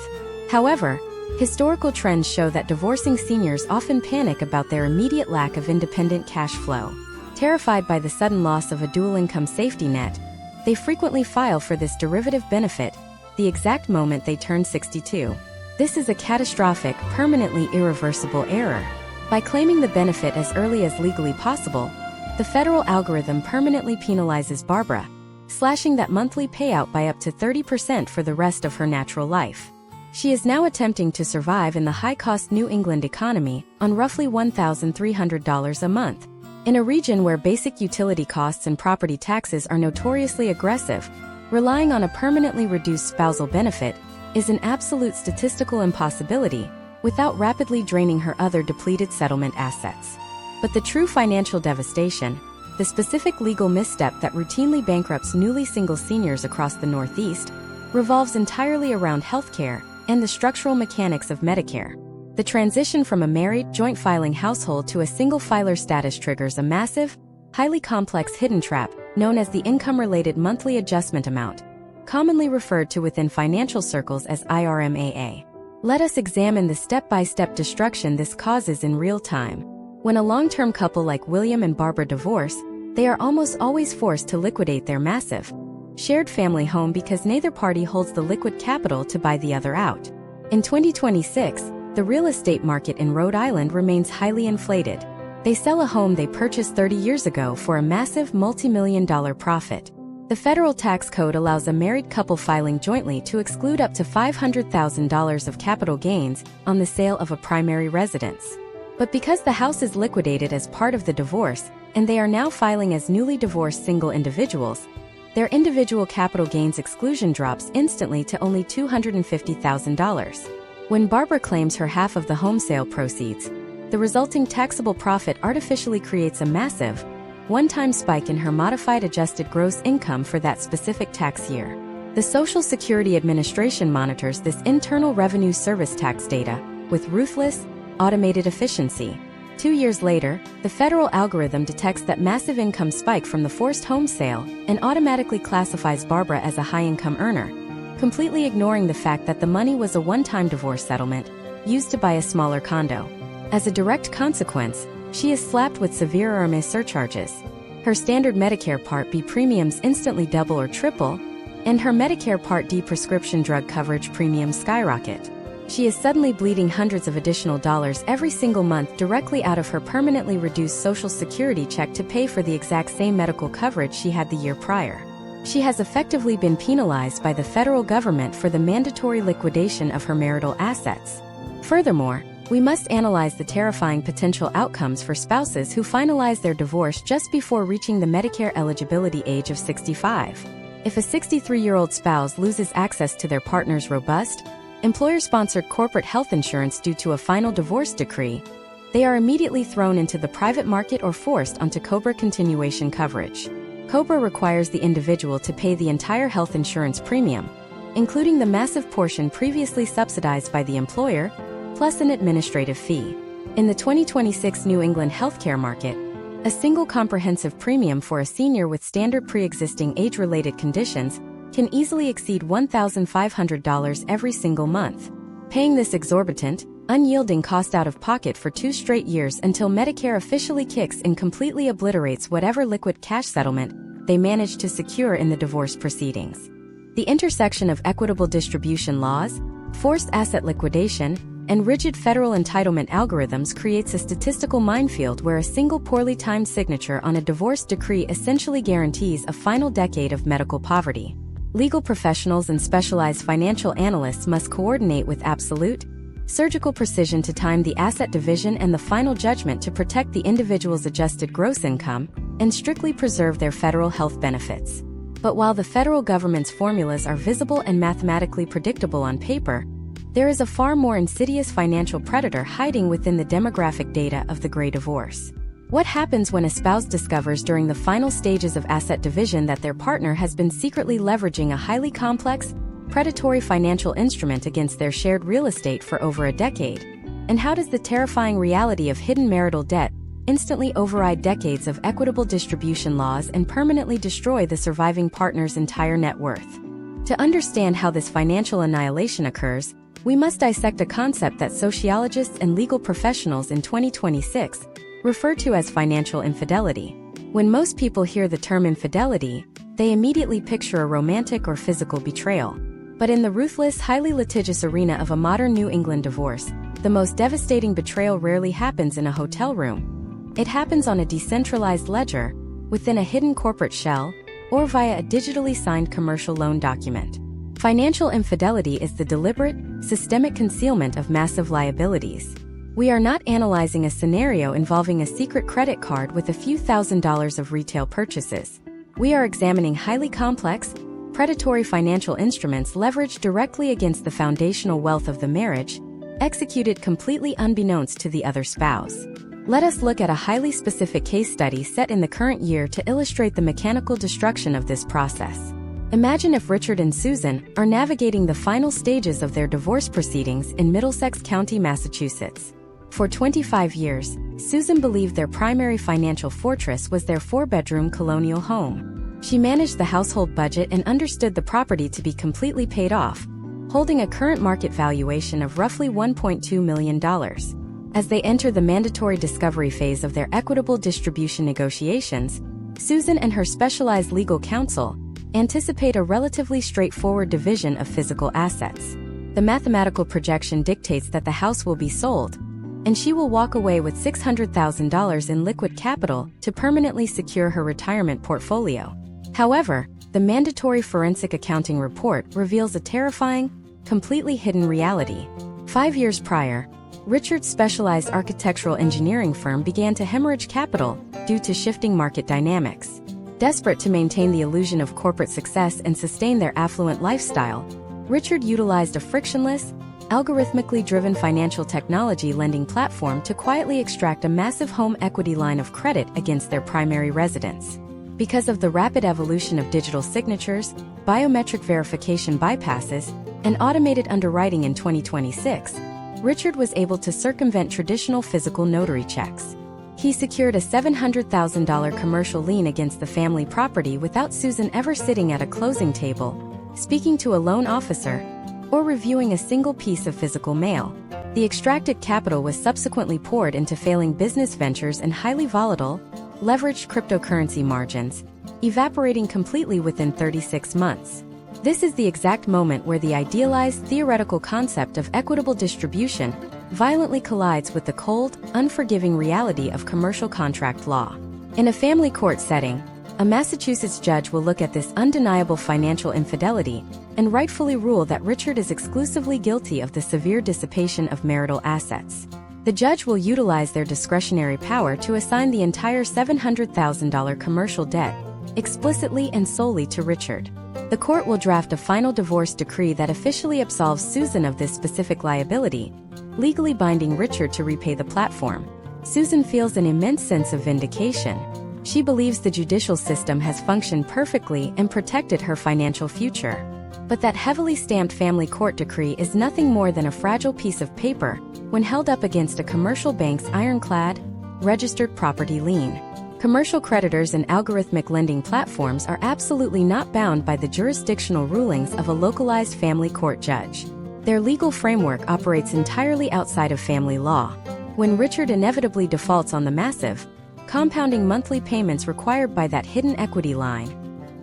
However, historical trends show that divorcing seniors often panic about their immediate lack of independent cash flow. Terrified by the sudden loss of a dual-income safety net, they frequently file for this derivative benefit the exact moment they turn 62. This is a catastrophic, permanently irreversible error. By claiming the benefit as early as legally possible, the federal algorithm permanently penalizes Barbara, slashing that monthly payout by up to 30% for the rest of her natural life. She is now attempting to survive in the high-cost New England economy on roughly $1,300 a month. In a region where basic utility costs and property taxes are notoriously aggressive, relying on a permanently reduced spousal benefit is an absolute statistical impossibility without rapidly draining her other depleted settlement assets. But the true financial devastation, the specific legal misstep that routinely bankrupts newly single seniors across the Northeast, revolves entirely around healthcare and the structural mechanics of Medicare. The transition from a married, joint-filing household to a single-filer status triggers a massive, highly complex hidden trap known as the income-related monthly adjustment amount, commonly referred to within financial circles as IRMAA. Let us examine the step-by-step destruction this causes in real time. When a long-term couple like William and Barbara divorce, they are almost always forced to liquidate their massive, shared family home because neither party holds the liquid capital to buy the other out. In 2026, the real estate market in Rhode Island remains highly inflated. They sell a home they purchased 30 years ago for a massive multi-million-dollar profit. The federal tax code allows a married couple filing jointly to exclude up to $500,000 of capital gains on the sale of a primary residence. But because the house is liquidated as part of the divorce, and they are now filing as newly divorced single individuals, their individual capital gains exclusion drops instantly to only $250,000. When Barbara claims her half of the home sale proceeds, the resulting taxable profit artificially creates a massive, one-time spike in her modified adjusted gross income for that specific tax year. The Social Security Administration monitors this Internal Revenue Service tax data with ruthless, automated efficiency. 2 years later, the federal algorithm detects that massive income spike from the forced home sale and automatically classifies Barbara as a high-income earner, completely ignoring the fact that the money was a one-time divorce settlement used to buy a smaller condo. As a direct consequence, she is slapped with severe RMA surcharges. Her standard Medicare Part B premiums instantly double or triple, and her Medicare Part D prescription drug coverage premiums skyrocket. She is suddenly bleeding hundreds of additional dollars every single month directly out of her permanently reduced Social Security check to pay for the exact same medical coverage she had the year prior. She has effectively been penalized by the federal government for the mandatory liquidation of her marital assets. Furthermore, we must analyze the terrifying potential outcomes for spouses who finalize their divorce just before reaching the Medicare eligibility age of 65. If a 63-year-old spouse loses access to their partner's robust, employer-sponsored corporate health insurance due to a final divorce decree, they are immediately thrown into the private market or forced onto COBRA continuation coverage. COBRA requires the individual to pay the entire health insurance premium, including the massive portion previously subsidized by the employer, plus an administrative fee. In the 2026 New England healthcare market, a single comprehensive premium for a senior with standard pre-existing age-related conditions can easily exceed $1,500 every single month. Paying this exorbitant, unyielding cost out of pocket for 2 straight years until Medicare officially kicks in completely obliterates whatever liquid cash settlement they managed to secure in the divorce proceedings. The intersection of equitable distribution laws, forced asset liquidation, and rigid federal entitlement algorithms creates a statistical minefield where a single poorly timed signature on a divorce decree essentially guarantees a final decade of medical poverty. Legal professionals and specialized financial analysts must coordinate with absolute, surgical precision to time the asset division and the final judgment to protect the individual's adjusted gross income and strictly preserve their federal health benefits. But while the federal government's formulas are visible and mathematically predictable on paper, there is a far more insidious financial predator hiding within the demographic data of the gray divorce. What happens when a spouse discovers during the final stages of asset division that their partner has been secretly leveraging a highly complex, predatory financial instrument against their shared real estate for over a decade? And how does the terrifying reality of hidden marital debt instantly override decades of equitable distribution laws and permanently destroy the surviving partner's entire net worth? To understand how this financial annihilation occurs, we must dissect a concept that sociologists and legal professionals in 2026 refer to as financial infidelity. When most people hear the term infidelity, they immediately picture a romantic or physical betrayal. But in the ruthless, highly litigious arena of a modern New England divorce, the most devastating betrayal rarely happens in a hotel room. It happens on a decentralized ledger, within a hidden corporate shell, or via a digitally signed commercial loan document. Financial infidelity is the deliberate, systemic concealment of massive liabilities. We are not analyzing a scenario involving a secret credit card with a few $1,000s of retail purchases. We are examining highly complex, predatory financial instruments leveraged directly against the foundational wealth of the marriage, executed completely unbeknownst to the other spouse. Let us look at a highly specific case study set in the current year to illustrate the mechanical destruction of this process. Imagine if Richard and Susan are navigating the final stages of their divorce proceedings in Middlesex County, Massachusetts. For 25 years, Susan believed their primary financial fortress was their 4-bedroom colonial home. She managed the household budget and understood the property to be completely paid off, holding a current market valuation of roughly $1.2 million. As they enter the mandatory discovery phase of their equitable distribution negotiations, Susan and her specialized legal counsel anticipate a relatively straightforward division of physical assets. The mathematical projection dictates that the house will be sold, and she will walk away with $600,000 in liquid capital to permanently secure her retirement portfolio. However, the mandatory forensic accounting report reveals a terrifying, completely hidden reality. 5 years prior, Richard's specialized architectural engineering firm began to hemorrhage capital due to shifting market dynamics. Desperate to maintain the illusion of corporate success and sustain their affluent lifestyle, Richard utilized a frictionless, algorithmically driven financial technology lending platform to quietly extract a massive home equity line of credit against their primary residence. Because of the rapid evolution of digital signatures, biometric verification bypasses, and automated underwriting in 2026, Richard was able to circumvent traditional physical notary checks. He secured a $700,000 commercial lien against the family property without Susan ever sitting at a closing table, speaking to a loan officer, or reviewing a single piece of physical mail. The extracted capital was subsequently poured into failing business ventures and highly volatile, leveraged cryptocurrency margins, evaporating completely within 36 months. This is the exact moment where the idealized theoretical concept of equitable distribution violently collides with the cold, unforgiving reality of commercial contract law. In a family court setting, a Massachusetts judge will look at this undeniable financial infidelity and rightfully rule that Richard is exclusively guilty of the severe dissipation of marital assets. The judge will utilize their discretionary power to assign the entire $700,000 commercial debt, explicitly and solely to Richard. The court will draft a final divorce decree that officially absolves Susan of this specific liability, legally binding Richard to repay the platform. Susan feels an immense sense of vindication. She believes the judicial system has functioned perfectly and protected her financial future. But that heavily stamped family court decree is nothing more than a fragile piece of paper when held up against a commercial bank's ironclad, registered property lien. Commercial creditors and algorithmic lending platforms are absolutely not bound by the jurisdictional rulings of a localized family court judge. Their legal framework operates entirely outside of family law. When Richard inevitably defaults on the massive, compounding monthly payments required by that hidden equity line,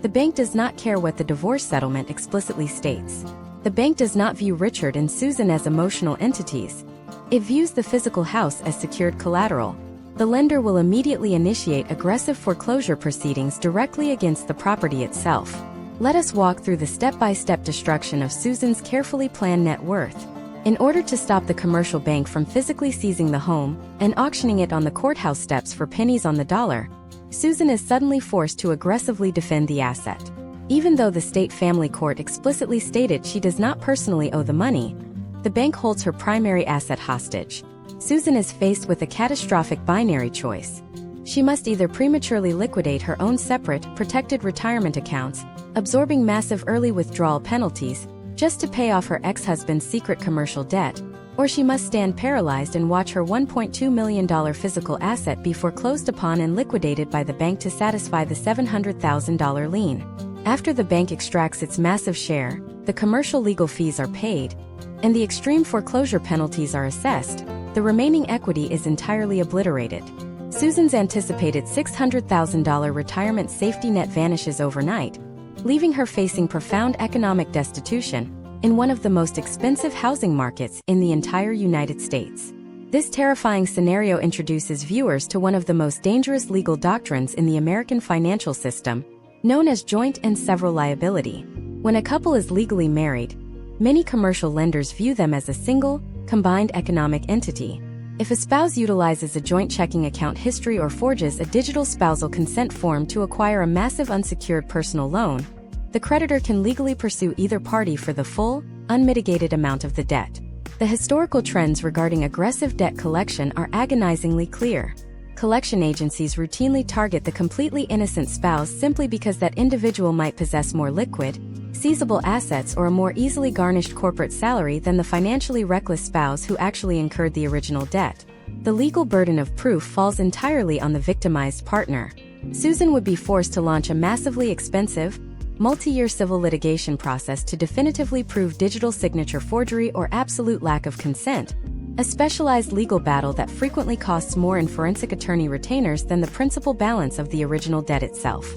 the bank does not care what the divorce settlement explicitly states. The bank does not view Richard and Susan as emotional entities. It views the physical house as secured collateral. The lender will immediately initiate aggressive foreclosure proceedings directly against the property itself. Let us walk through the step-by-step destruction of Susan's carefully planned net worth. In order to stop the commercial bank from physically seizing the home and auctioning it on the courthouse steps for pennies on the dollar, Susan is suddenly forced to aggressively defend the asset. Even though the state family court explicitly stated she does not personally owe the money, the bank holds her primary asset hostage. Susan is faced with a catastrophic binary choice. She must either prematurely liquidate her own separate, protected retirement accounts, absorbing massive early withdrawal penalties, just to pay off her ex-husband's secret commercial debt, or she must stand paralyzed and watch her $1.2 million physical asset be foreclosed upon and liquidated by the bank to satisfy the $700,000 lien. After the bank extracts its massive share, the commercial legal fees are paid, and the extreme foreclosure penalties are assessed, the remaining equity is entirely obliterated. Susan's anticipated $600,000 retirement safety net vanishes overnight, leaving her facing profound economic destitution in one of the most expensive housing markets in the entire United States. This terrifying scenario introduces viewers to one of the most dangerous legal doctrines in the American financial system, known as joint and several liability. When a couple is legally married, many commercial lenders view them as a single, combined economic entity. If a spouse utilizes a joint checking account history or forges a digital spousal consent form to acquire a massive unsecured personal loan, the creditor can legally pursue either party for the full, unmitigated amount of the debt. The historical trends regarding aggressive debt collection are agonizingly clear. Collection agencies routinely target the completely innocent spouse simply because that individual might possess more liquid, seizable assets or a more easily garnished corporate salary than the financially reckless spouse who actually incurred the original debt. The legal burden of proof falls entirely on the victimized partner. Susan would be forced to launch a massively expensive, multi-year civil litigation process to definitively prove digital signature forgery or absolute lack of consent, a specialized legal battle that frequently costs more in forensic attorney retainers than the principal balance of the original debt itself.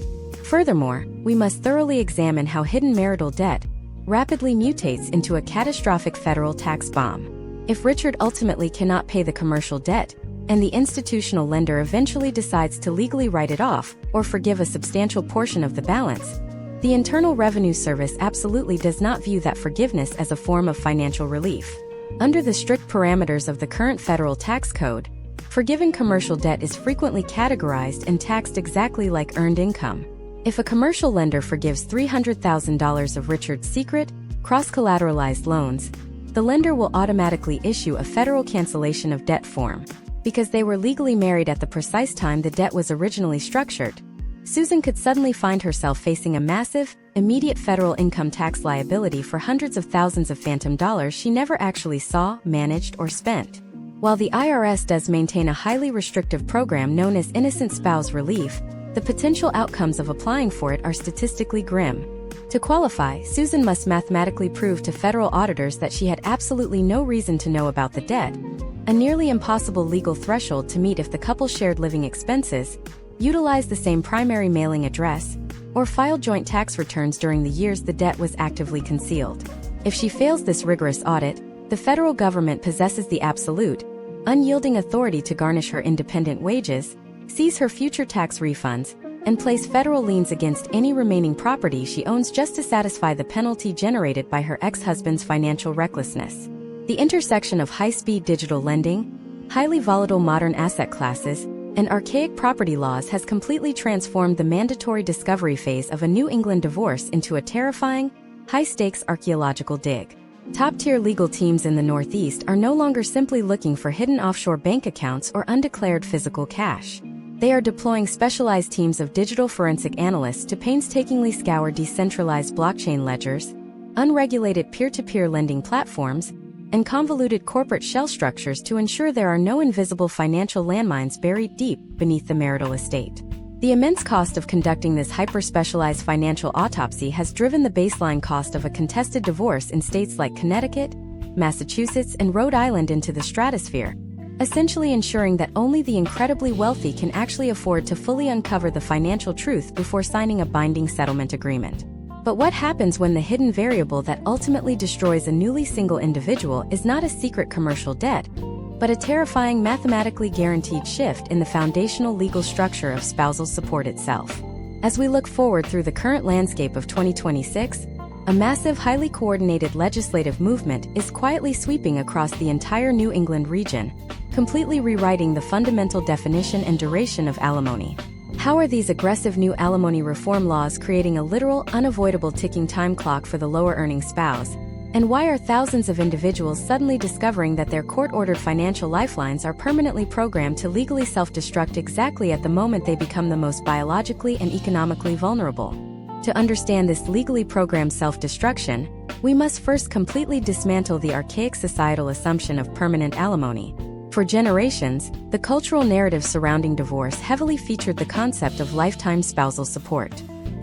Furthermore, we must thoroughly examine how hidden marital debt rapidly mutates into a catastrophic federal tax bomb. If Richard ultimately cannot pay the commercial debt, and the institutional lender eventually decides to legally write it off or forgive a substantial portion of the balance, the Internal Revenue Service absolutely does not view that forgiveness as a form of financial relief. Under the strict parameters of the current federal tax code, forgiven commercial debt is frequently categorized and taxed exactly like earned income. If a commercial lender forgives $300,000 of Richard's secret, cross-collateralized loans, the lender will automatically issue a federal cancellation of debt form. Because they were legally married at the precise time the debt was originally structured, Susan could suddenly find herself facing a massive, immediate federal income tax liability for hundreds of thousands of phantom dollars she never actually saw, managed, or spent. While the IRS does maintain a highly restrictive program known as Innocent Spouse Relief, the potential outcomes of applying for it are statistically grim. To qualify, Susan must mathematically prove to federal auditors that she had absolutely no reason to know about the debt, a nearly impossible legal threshold to meet if the couple shared living expenses, utilized the same primary mailing address, or filed joint tax returns during the years the debt was actively concealed. If she fails this rigorous audit, the federal government possesses the absolute, unyielding authority to garnish her independent wages, seize her future tax refunds, and place federal liens against any remaining property she owns just to satisfy the penalty generated by her ex-husband's financial recklessness. The intersection of high-speed digital lending, highly volatile modern asset classes, and archaic property laws has completely transformed the mandatory discovery phase of a New England divorce into a terrifying, high-stakes archaeological dig. Top-tier legal teams in the Northeast are no longer simply looking for hidden offshore bank accounts or undeclared physical cash. They are deploying specialized teams of digital forensic analysts to painstakingly scour decentralized blockchain ledgers, unregulated peer-to-peer lending platforms, and convoluted corporate shell structures to ensure there are no invisible financial landmines buried deep beneath the marital estate. The immense cost of conducting this hyper-specialized financial autopsy has driven the baseline cost of a contested divorce in states like Connecticut, Massachusetts, and Rhode Island into the stratosphere, essentially ensuring that only the incredibly wealthy can actually afford to fully uncover the financial truth before signing a binding settlement agreement. But what happens when the hidden variable that ultimately destroys a newly single individual is not a secret commercial debt, but a terrifying mathematically guaranteed shift in the foundational legal structure of spousal support itself? As we look forward through the current landscape of 2026, a massive, highly coordinated legislative movement is quietly sweeping across the entire New England region, completely rewriting the fundamental definition and duration of alimony. How are these aggressive new alimony reform laws creating a literal, unavoidable ticking time clock for the lower-earning spouse? And why are thousands of individuals suddenly discovering that their court-ordered financial lifelines are permanently programmed to legally self-destruct exactly at the moment they become the most biologically and economically vulnerable? To understand this legally programmed self-destruction, we must first completely dismantle the archaic societal assumption of permanent alimony. For generations, the cultural narrative surrounding divorce heavily featured the concept of lifetime spousal support.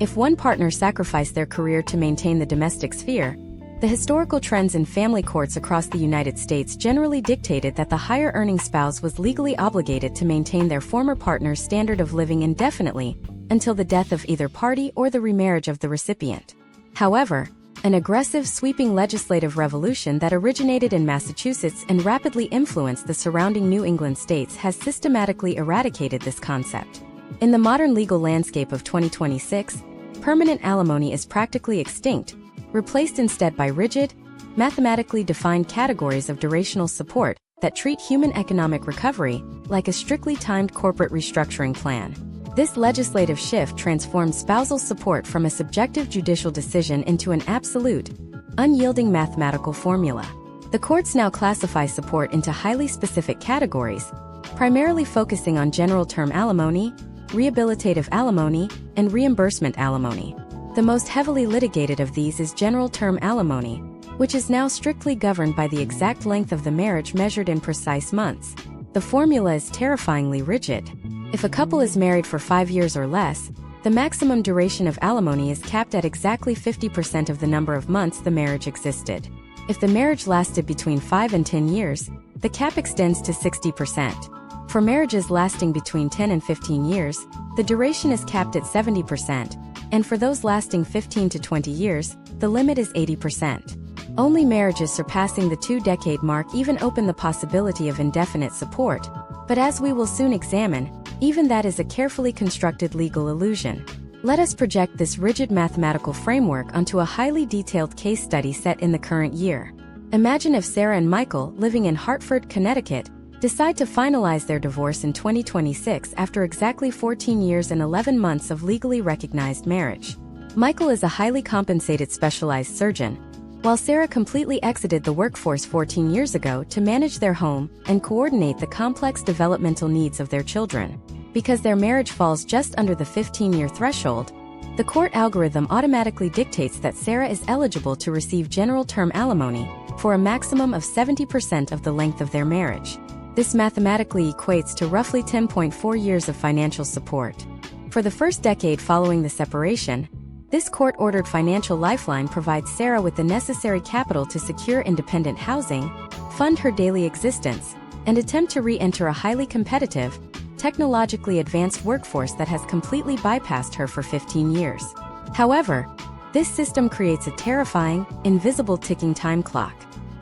If one partner sacrificed their career to maintain the domestic sphere, the historical trends in family courts across the United States generally dictated that the higher-earning spouse was legally obligated to maintain their former partner's standard of living indefinitely, until the death of either party or the remarriage of the recipient. However, an aggressive, sweeping legislative revolution that originated in Massachusetts and rapidly influenced the surrounding New England states has systematically eradicated this concept. In the modern legal landscape of 2026, permanent alimony is practically extinct, replaced instead by rigid, mathematically defined categories of durational support that treat human economic recovery like a strictly timed corporate restructuring plan. This legislative shift transformed spousal support from a subjective judicial decision into an absolute, unyielding mathematical formula. The courts now classify support into highly specific categories, primarily focusing on general term alimony, rehabilitative alimony, and reimbursement alimony. The most heavily litigated of these is general term alimony, which is now strictly governed by the exact length of the marriage measured in precise months. The formula is terrifyingly rigid. If a couple is married for 5 years or less, the maximum duration of alimony is capped at exactly 50% of the number of months the marriage existed. If the marriage lasted between 5 and 10 years, the cap extends to 60%. For marriages lasting between 10 and 15 years, the duration is capped at 70%, and for those lasting 15 to 20 years, the limit is 80%. Only marriages surpassing the 2-decade mark even open the possibility of indefinite support, but as we will soon examine, even that is a carefully constructed legal illusion. Let us project this rigid mathematical framework onto a highly detailed case study set in the current year. Imagine if Sarah and Michael, living in Hartford, Connecticut, decide to finalize their divorce in 2026 after exactly 14 years and 11 months of legally recognized marriage. Michael is a highly compensated specialized surgeon, while Sarah completely exited the workforce 14 years ago to manage their home and coordinate the complex developmental needs of their children. Because their marriage falls just under the 15-year threshold, the court algorithm automatically dictates that Sarah is eligible to receive general term alimony for a maximum of 70% of the length of their marriage. This mathematically equates to roughly 10.4 years of financial support. For the first decade following the separation, this court-ordered financial lifeline provides Sarah with the necessary capital to secure independent housing, fund her daily existence, and attempt to re-enter a highly competitive, technologically advanced workforce that has completely bypassed her for 15 years. However, this system creates a terrifying, invisible ticking time clock.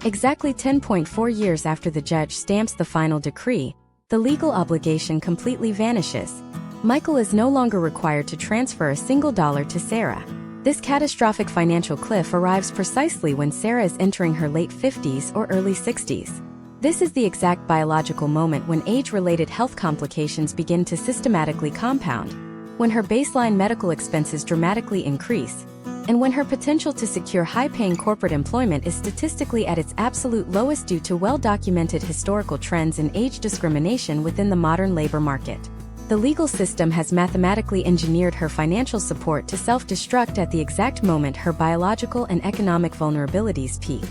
Exactly 10.4 years after the judge stamps the final decree, the legal obligation completely vanishes. Michael is no longer required to transfer a single dollar to Sarah. This catastrophic financial cliff arrives precisely when Sarah is entering her late 50s or early 60s. This is the exact biological moment when age-related health complications begin to systematically compound, when her baseline medical expenses dramatically increase, and when her potential to secure high-paying corporate employment is statistically at its absolute lowest due to well-documented historical trends in age discrimination within the modern labor market. The legal system has mathematically engineered her financial support to self-destruct at the exact moment her biological and economic vulnerabilities peak.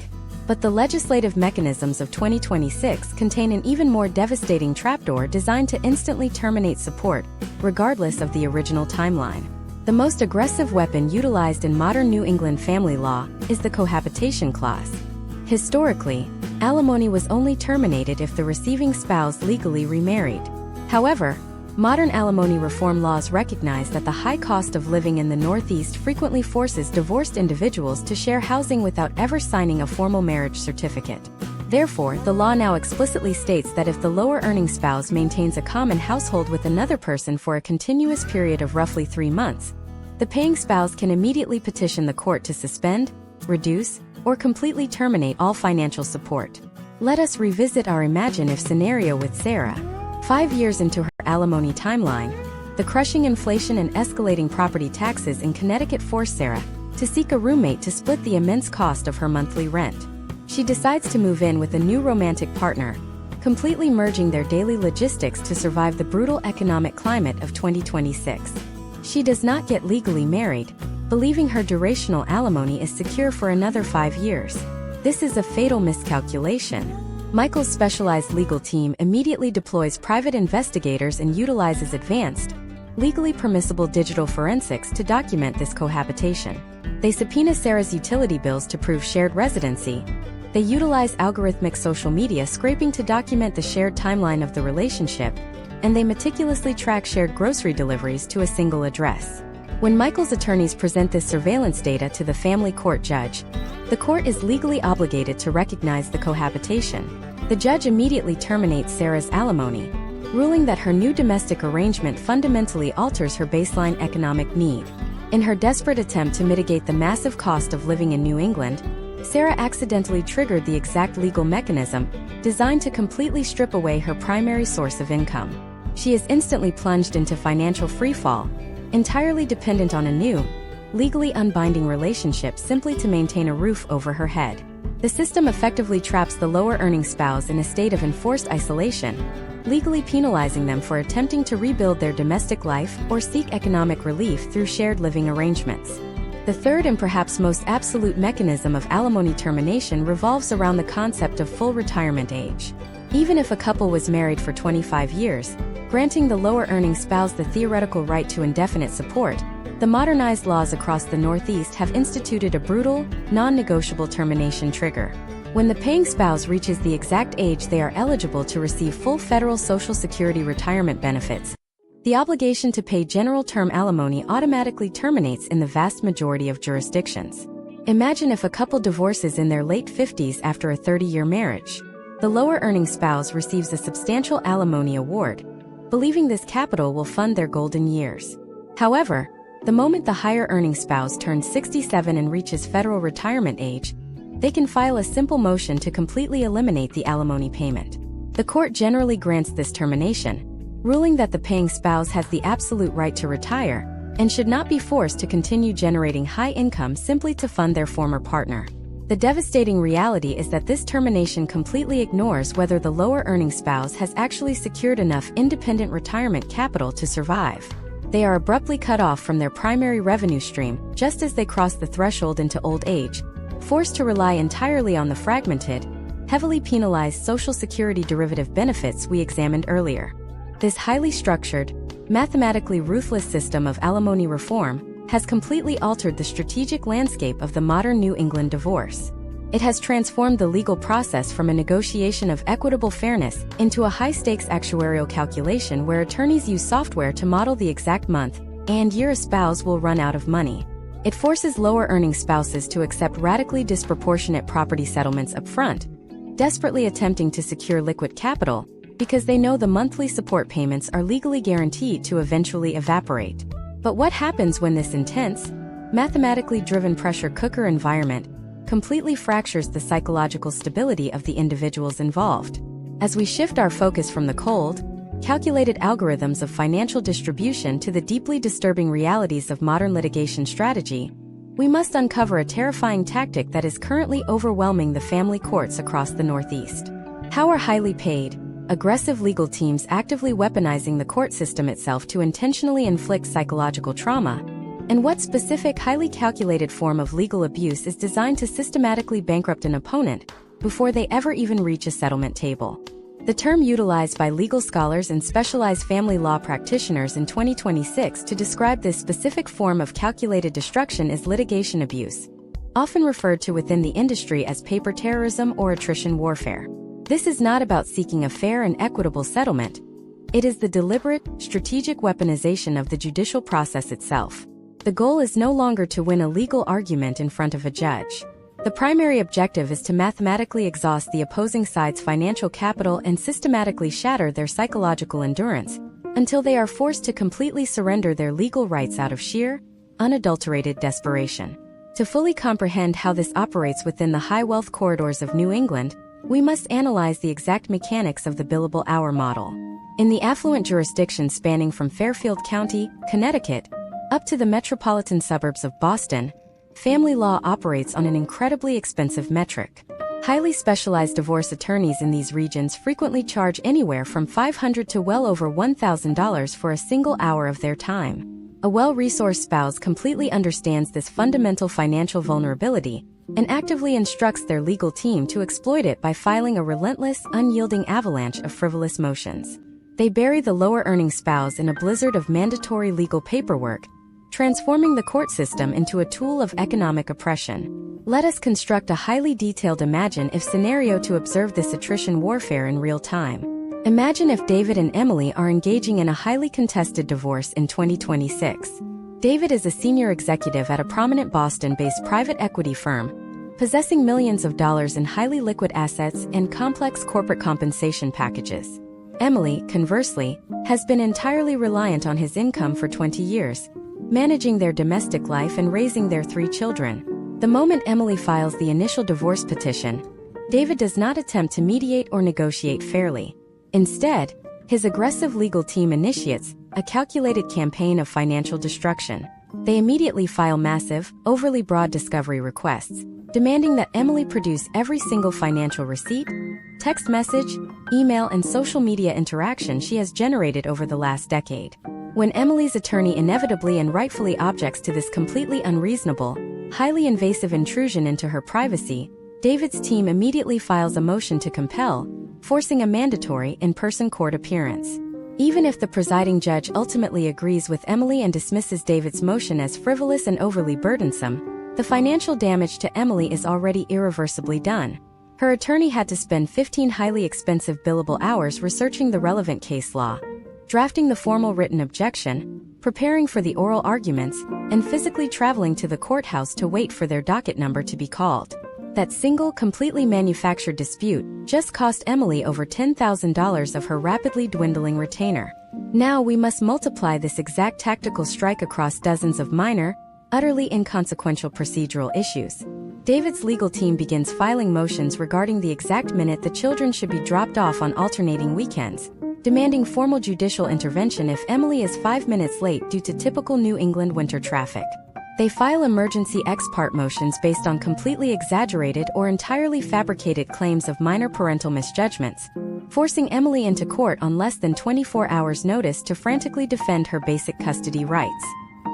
But the legislative mechanisms of 2026 contain an even more devastating trapdoor designed to instantly terminate support, regardless of the original timeline. The most aggressive weapon utilized in modern New England family law is the cohabitation clause. Historically, alimony was only terminated if the receiving spouse legally remarried. However, modern alimony reform laws recognize that the high cost of living in the Northeast frequently forces divorced individuals to share housing without ever signing a formal marriage certificate. Therefore, the law now explicitly states that if the lower-earning spouse maintains a common household with another person for a continuous period of roughly 3 months, the paying spouse can immediately petition the court to suspend, reduce, or completely terminate all financial support. Let us revisit our imagine-if scenario with Sarah. 5 years into her alimony timeline, the crushing inflation and escalating property taxes in Connecticut force Sarah to seek a roommate to split the immense cost of her monthly rent. She decides to move in with a new romantic partner, completely merging their daily logistics to survive the brutal economic climate of 2026. She does not get legally married, believing her durational alimony is secure for another 5 years. This is a fatal miscalculation. Michael's specialized legal team immediately deploys private investigators and utilizes advanced, legally permissible digital forensics to document this cohabitation. They subpoena Sarah's utility bills to prove shared residency. They utilize algorithmic social media scraping to document the shared timeline of the relationship, and they meticulously track shared grocery deliveries to a single address. When Michael's attorneys present this surveillance data to the family court judge, the court is legally obligated to recognize the cohabitation. The judge immediately terminates Sarah's alimony, ruling that her new domestic arrangement fundamentally alters her baseline economic need. In her desperate attempt to mitigate the massive cost of living in New England, Sarah accidentally triggered the exact legal mechanism designed to completely strip away her primary source of income. She is instantly plunged into financial freefall, entirely dependent on a new, legally unbinding relationship simply to maintain a roof over her head. The system effectively traps the lower-earning spouse in a state of enforced isolation, legally penalizing them for attempting to rebuild their domestic life or seek economic relief through shared living arrangements. The third and perhaps most absolute mechanism of alimony termination revolves around the concept of full retirement age. Even if a couple was married for 25 years, granting the lower-earning spouse the theoretical right to indefinite support, the modernized laws across the Northeast have instituted a brutal, non-negotiable termination trigger. When the paying spouse reaches the exact age they are eligible to receive full federal Social Security retirement benefits, the obligation to pay general term alimony automatically terminates in the vast majority of jurisdictions. Imagine if a couple divorces in their late 50s after a 30-year marriage. The lower-earning spouse receives a substantial alimony award, believing this capital will fund their golden years. However, the moment the higher-earning spouse turns 67 and reaches federal retirement age, they can file a simple motion to completely eliminate the alimony payment. The court generally grants this termination, ruling that the paying spouse has the absolute right to retire and should not be forced to continue generating high income simply to fund their former partner. The devastating reality is that this termination completely ignores whether the lower-earning spouse has actually secured enough independent retirement capital to survive. They are abruptly cut off from their primary revenue stream just as they cross the threshold into old age, forced to rely entirely on the fragmented, heavily penalized Social Security derivative benefits we examined earlier. This highly structured, mathematically ruthless system of alimony reform has completely altered the strategic landscape of the modern New England divorce. It has transformed the legal process from a negotiation of equitable fairness into a high-stakes actuarial calculation where attorneys use software to model the exact month and year a spouse will run out of money. It forces lower-earning spouses to accept radically disproportionate property settlements upfront, desperately attempting to secure liquid capital because they know the monthly support payments are legally guaranteed to eventually evaporate. But what happens when this intense, mathematically driven pressure cooker environment completely fractures the psychological stability of the individuals involved? As we shift our focus from the cold, calculated algorithms of financial distribution to the deeply disturbing realities of modern litigation strategy, we must uncover a terrifying tactic that is currently overwhelming the family courts across the Northeast. How are highly paid, aggressive legal teams actively weaponizing the court system itself to intentionally inflict psychological trauma? And what specific highly calculated form of legal abuse is designed to systematically bankrupt an opponent before they ever even reach a settlement table? The term utilized by legal scholars and specialized family law practitioners in 2026 to describe this specific form of calculated destruction is litigation abuse, often referred to within the industry as paper terrorism or attrition warfare. This is not about seeking a fair and equitable settlement. It is the deliberate, strategic weaponization of the judicial process itself. The goal is no longer to win a legal argument in front of a judge. The primary objective is to mathematically exhaust the opposing side's financial capital and systematically shatter their psychological endurance until they are forced to completely surrender their legal rights out of sheer, unadulterated desperation. To fully comprehend how this operates within the high-wealth corridors of New England, we must analyze the exact mechanics of the billable hour model. In the affluent jurisdiction spanning from Fairfield County, Connecticut, up to the metropolitan suburbs of Boston, family law operates on an incredibly expensive metric. Highly specialized divorce attorneys in these regions frequently charge anywhere from $500 to well over $1,000 for a single hour of their time. A well-resourced spouse completely understands this fundamental financial vulnerability and actively instructs their legal team to exploit it by filing a relentless, unyielding avalanche of frivolous motions. They bury the lower-earning spouse in a blizzard of mandatory legal paperwork, transforming the court system into a tool of economic oppression. Let us construct a highly detailed imagine-if scenario to observe this attrition warfare in real time. Imagine if David and Emily are engaging in a highly contested divorce in 2026. David is a senior executive at a prominent Boston-based private equity firm, possessing millions of dollars in highly liquid assets and complex corporate compensation packages. Emily, conversely, has been entirely reliant on his income for 20 years, managing their domestic life and raising their 3 children. The moment Emily files the initial divorce petition, David does not attempt to mediate or negotiate fairly. Instead, his aggressive legal team initiates a calculated campaign of financial destruction. They immediately file massive, overly broad discovery requests, demanding that Emily produce every single financial receipt, text message, email, and social media interaction she has generated over the last decade. When Emily's attorney inevitably and rightfully objects to this completely unreasonable, highly invasive intrusion into her privacy, David's team immediately files a motion to compel, forcing a mandatory in-person court appearance. Even if the presiding judge ultimately agrees with Emily and dismisses David's motion as frivolous and overly burdensome, the financial damage to Emily is already irreversibly done. Her attorney had to spend 15 highly expensive billable hours researching the relevant case law, drafting the formal written objection, preparing for the oral arguments, and physically traveling to the courthouse to wait for their docket number to be called. That single, completely manufactured dispute just cost Emily over $10,000 of her rapidly dwindling retainer. Now we must multiply this exact tactical strike across dozens of minor, utterly inconsequential procedural issues. David's legal team begins filing motions regarding the exact minute the children should be dropped off on alternating weekends, demanding formal judicial intervention if Emily is 5 minutes late due to typical New England winter traffic. They file emergency ex parte motions based on completely exaggerated or entirely fabricated claims of minor parental misjudgments, forcing Emily into court on less than 24 hours' notice to frantically defend her basic custody rights.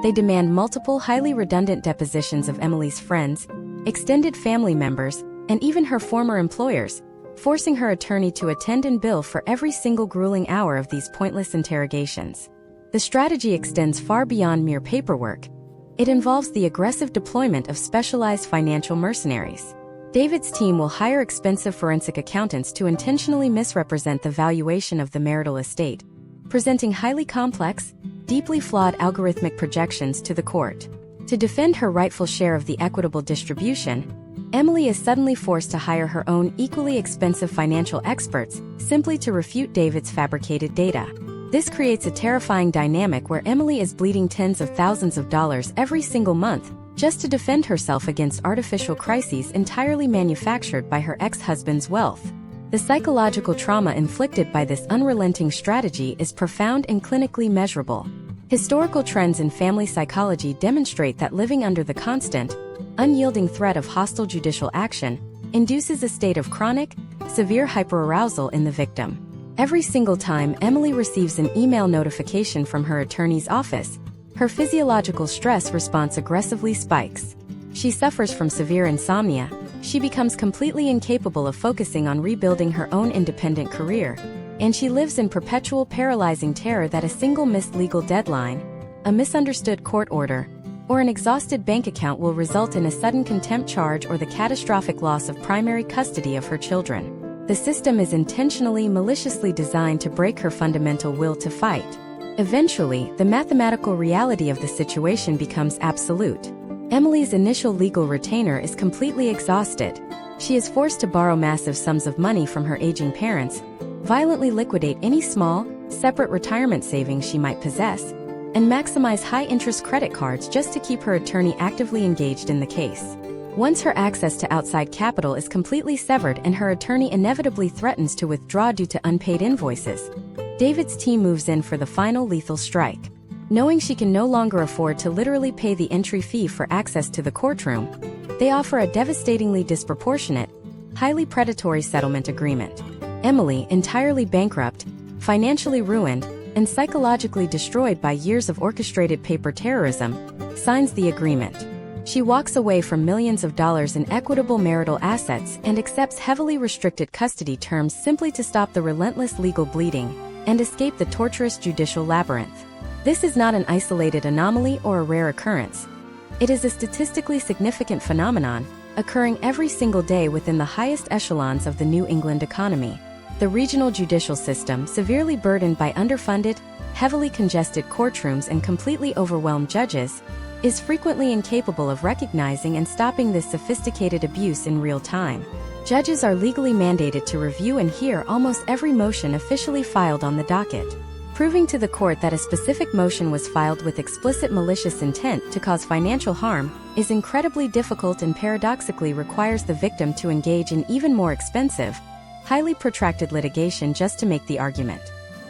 They demand multiple highly redundant depositions of Emily's friends, extended family members, and even her former employers, forcing her attorney to attend and bill for every single grueling hour of these pointless interrogations. The strategy extends far beyond mere paperwork. It involves the aggressive deployment of specialized financial mercenaries. David's team will hire expensive forensic accountants to intentionally misrepresent the valuation of the marital estate, presenting highly complex, deeply flawed algorithmic projections to the court. To defend her rightful share of the equitable distribution, Emily is suddenly forced to hire her own equally expensive financial experts simply to refute David's fabricated data. This creates a terrifying dynamic where Emily is bleeding tens of thousands of dollars every single month just to defend herself against artificial crises entirely manufactured by her ex-husband's wealth. The psychological trauma inflicted by this unrelenting strategy is profound and clinically measurable. Historical trends in family psychology demonstrate that living under the constant, unyielding threat of hostile judicial action induces a state of chronic, severe hyperarousal in the victim. Every single time Emily receives an email notification from her attorney's office, her physiological stress response aggressively spikes. She suffers from severe insomnia. She becomes completely incapable of focusing on rebuilding her own independent career, and she lives in perpetual paralyzing terror that a single missed legal deadline, a misunderstood court order, or an exhausted bank account will result in a sudden contempt charge or the catastrophic loss of primary custody of her children. The system is intentionally, maliciously designed to break her fundamental will to fight. Eventually, the mathematical reality of the situation becomes absolute. Emily's initial legal retainer is completely exhausted. She is forced to borrow massive sums of money from her aging parents, violently liquidate any small, separate retirement savings she might possess, and maximize high-interest credit cards just to keep her attorney actively engaged in the case. Once her access to outside capital is completely severed and her attorney inevitably threatens to withdraw due to unpaid invoices, David's team moves in for the final lethal strike. Knowing she can no longer afford to literally pay the entry fee for access to the courtroom, they offer a devastatingly disproportionate, highly predatory settlement agreement. Emily, entirely bankrupt, financially ruined, and psychologically destroyed by years of orchestrated paper terrorism, signs the agreement. She walks away from millions of dollars in equitable marital assets and accepts heavily restricted custody terms simply to stop the relentless legal bleeding and escape the torturous judicial labyrinth. This is not an isolated anomaly or a rare occurrence. It is a statistically significant phenomenon, occurring every single day within the highest echelons of the New England economy. The regional judicial system, severely burdened by underfunded, heavily congested courtrooms and completely overwhelmed judges, is frequently incapable of recognizing and stopping this sophisticated abuse in real time. Judges are legally mandated to review and hear almost every motion officially filed on the docket. Proving to the court that a specific motion was filed with explicit malicious intent to cause financial harm is incredibly difficult and paradoxically requires the victim to engage in even more expensive, highly protracted litigation just to make the argument.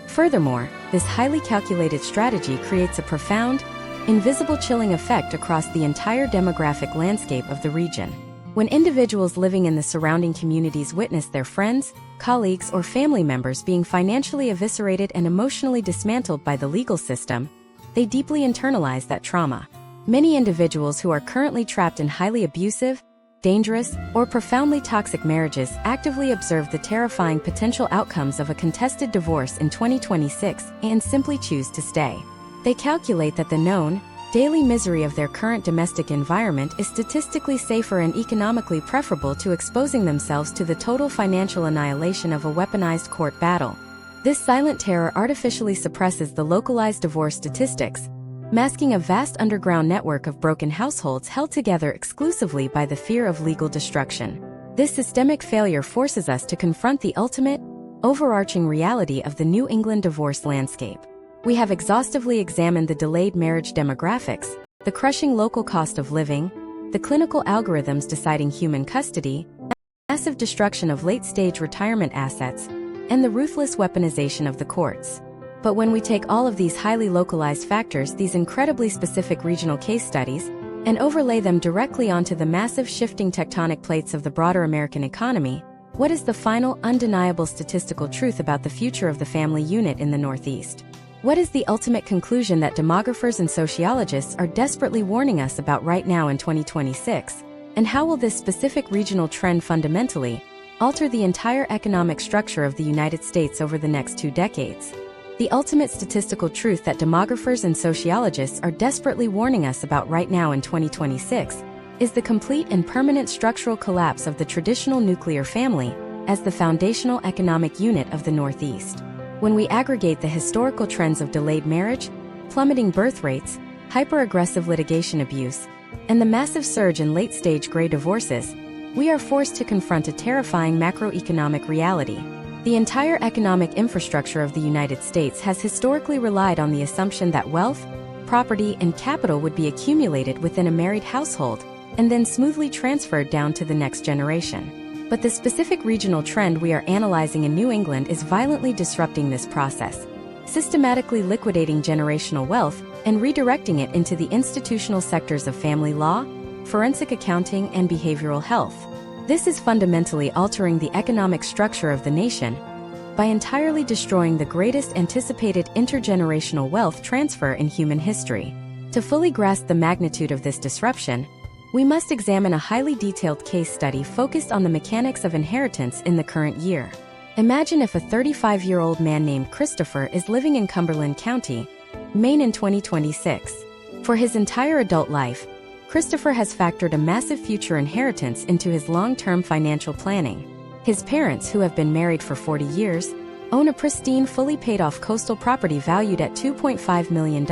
Furthermore, this highly calculated strategy creates a profound, invisible chilling effect across the entire demographic landscape of the region. When individuals living in the surrounding communities witness their friends, colleagues, or family members being financially eviscerated and emotionally dismantled by the legal system, they deeply internalize that trauma. Many individuals who are currently trapped in highly abusive, dangerous, or profoundly toxic marriages actively observe the terrifying potential outcomes of a contested divorce in 2026 and simply choose to stay. They calculate that the known, daily misery of their current domestic environment is statistically safer and economically preferable to exposing themselves to the total financial annihilation of a weaponized court battle. This silent terror artificially suppresses the localized divorce statistics, masking a vast underground network of broken households held together exclusively by the fear of legal destruction. This systemic failure forces us to confront the ultimate, overarching reality of the New England divorce landscape. We have exhaustively examined the delayed marriage demographics, the crushing local cost of living, the clinical algorithms deciding human custody, massive destruction of late-stage retirement assets, and the ruthless weaponization of the courts. But when we take all of these highly localized factors, these incredibly specific regional case studies, and overlay them directly onto the massive shifting tectonic plates of the broader American economy, what is the final, undeniable statistical truth about the future of the family unit in the Northeast? What is the ultimate conclusion that demographers and sociologists are desperately warning us about right now in 2026? And how will this specific regional trend fundamentally alter the entire economic structure of the United States over the next 2 decades? The ultimate statistical truth that demographers and sociologists are desperately warning us about right now in 2026 is the complete and permanent structural collapse of the traditional nuclear family as the foundational economic unit of the Northeast. When we aggregate the historical trends of delayed marriage, plummeting birth rates, hyper-aggressive litigation abuse, and the massive surge in late-stage gray divorces, we are forced to confront a terrifying macroeconomic reality. The entire economic infrastructure of the United States has historically relied on the assumption that wealth, property, and capital would be accumulated within a married household and then smoothly transferred down to the next generation. But the specific regional trend we are analyzing in New England is violently disrupting this process, systematically liquidating generational wealth and redirecting it into the institutional sectors of family law, forensic accounting, and behavioral health. This is fundamentally altering the economic structure of the nation by entirely destroying the greatest anticipated intergenerational wealth transfer in human history. To fully grasp the magnitude of this disruption, we must examine a highly detailed case study focused on the mechanics of inheritance in the current year. Imagine if a 35-year-old man named Christopher is living in Cumberland County, Maine in 2026. For his entire adult life, Christopher has factored a massive future inheritance into his long-term financial planning. His parents, who have been married for 40 years, own a pristine, fully paid-off coastal property valued at $2.5 million,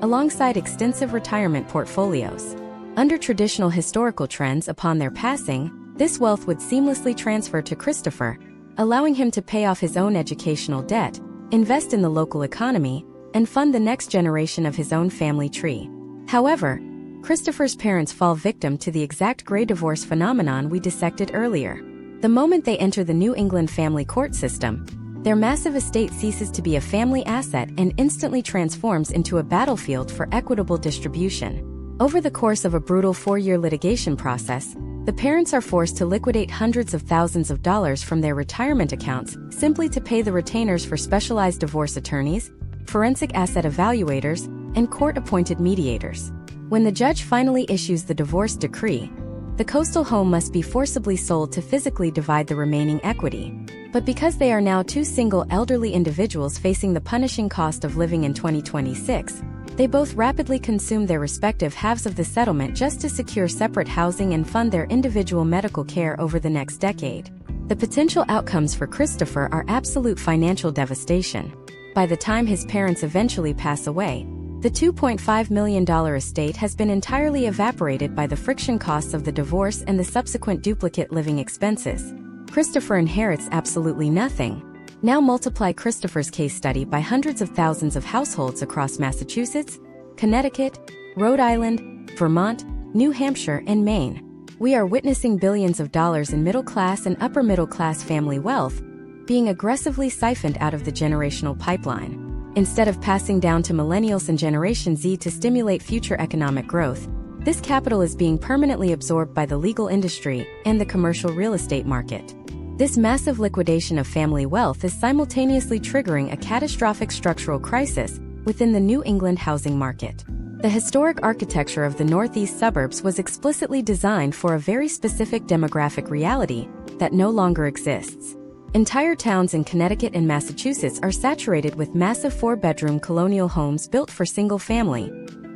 alongside extensive retirement portfolios. Under traditional historical trends, upon their passing, this wealth would seamlessly transfer to Christopher, allowing him to pay off his own educational debt, invest in the local economy, and fund the next generation of his own family tree. However, Christopher's parents fall victim to the exact gray divorce phenomenon we dissected earlier. The moment they enter the New England family court system, their massive estate ceases to be a family asset and instantly transforms into a battlefield for equitable distribution. Over the course of a brutal 4-year litigation process, the parents are forced to liquidate hundreds of thousands of dollars from their retirement accounts simply to pay the retainers for specialized divorce attorneys, forensic asset evaluators, and court-appointed mediators. When the judge finally issues the divorce decree, the coastal home must be forcibly sold to physically divide the remaining equity. But because they are now 2 single elderly individuals facing the punishing cost of living in 2026, they both rapidly consume their respective halves of the settlement just to secure separate housing and fund their individual medical care over the next decade. The potential outcomes for Christopher are absolute financial devastation. By the time his parents eventually pass away, the $2.5 million estate has been entirely evaporated by the friction costs of the divorce and the subsequent duplicate living expenses. Christopher inherits absolutely nothing. Now multiply Christopher's case study by hundreds of thousands of households across Massachusetts, Connecticut, Rhode Island, Vermont, New Hampshire, and Maine. We are witnessing billions of dollars in middle-class and upper-middle-class family wealth being aggressively siphoned out of the generational pipeline. Instead of passing down to millennials and Generation Z to stimulate future economic growth, this capital is being permanently absorbed by the legal industry and the commercial real estate market. This massive liquidation of family wealth is simultaneously triggering a catastrophic structural crisis within the New England housing market. The historic architecture of the Northeast suburbs was explicitly designed for a very specific demographic reality that no longer exists. Entire towns in Connecticut and Massachusetts are saturated with massive 4-bedroom colonial homes built for single-family,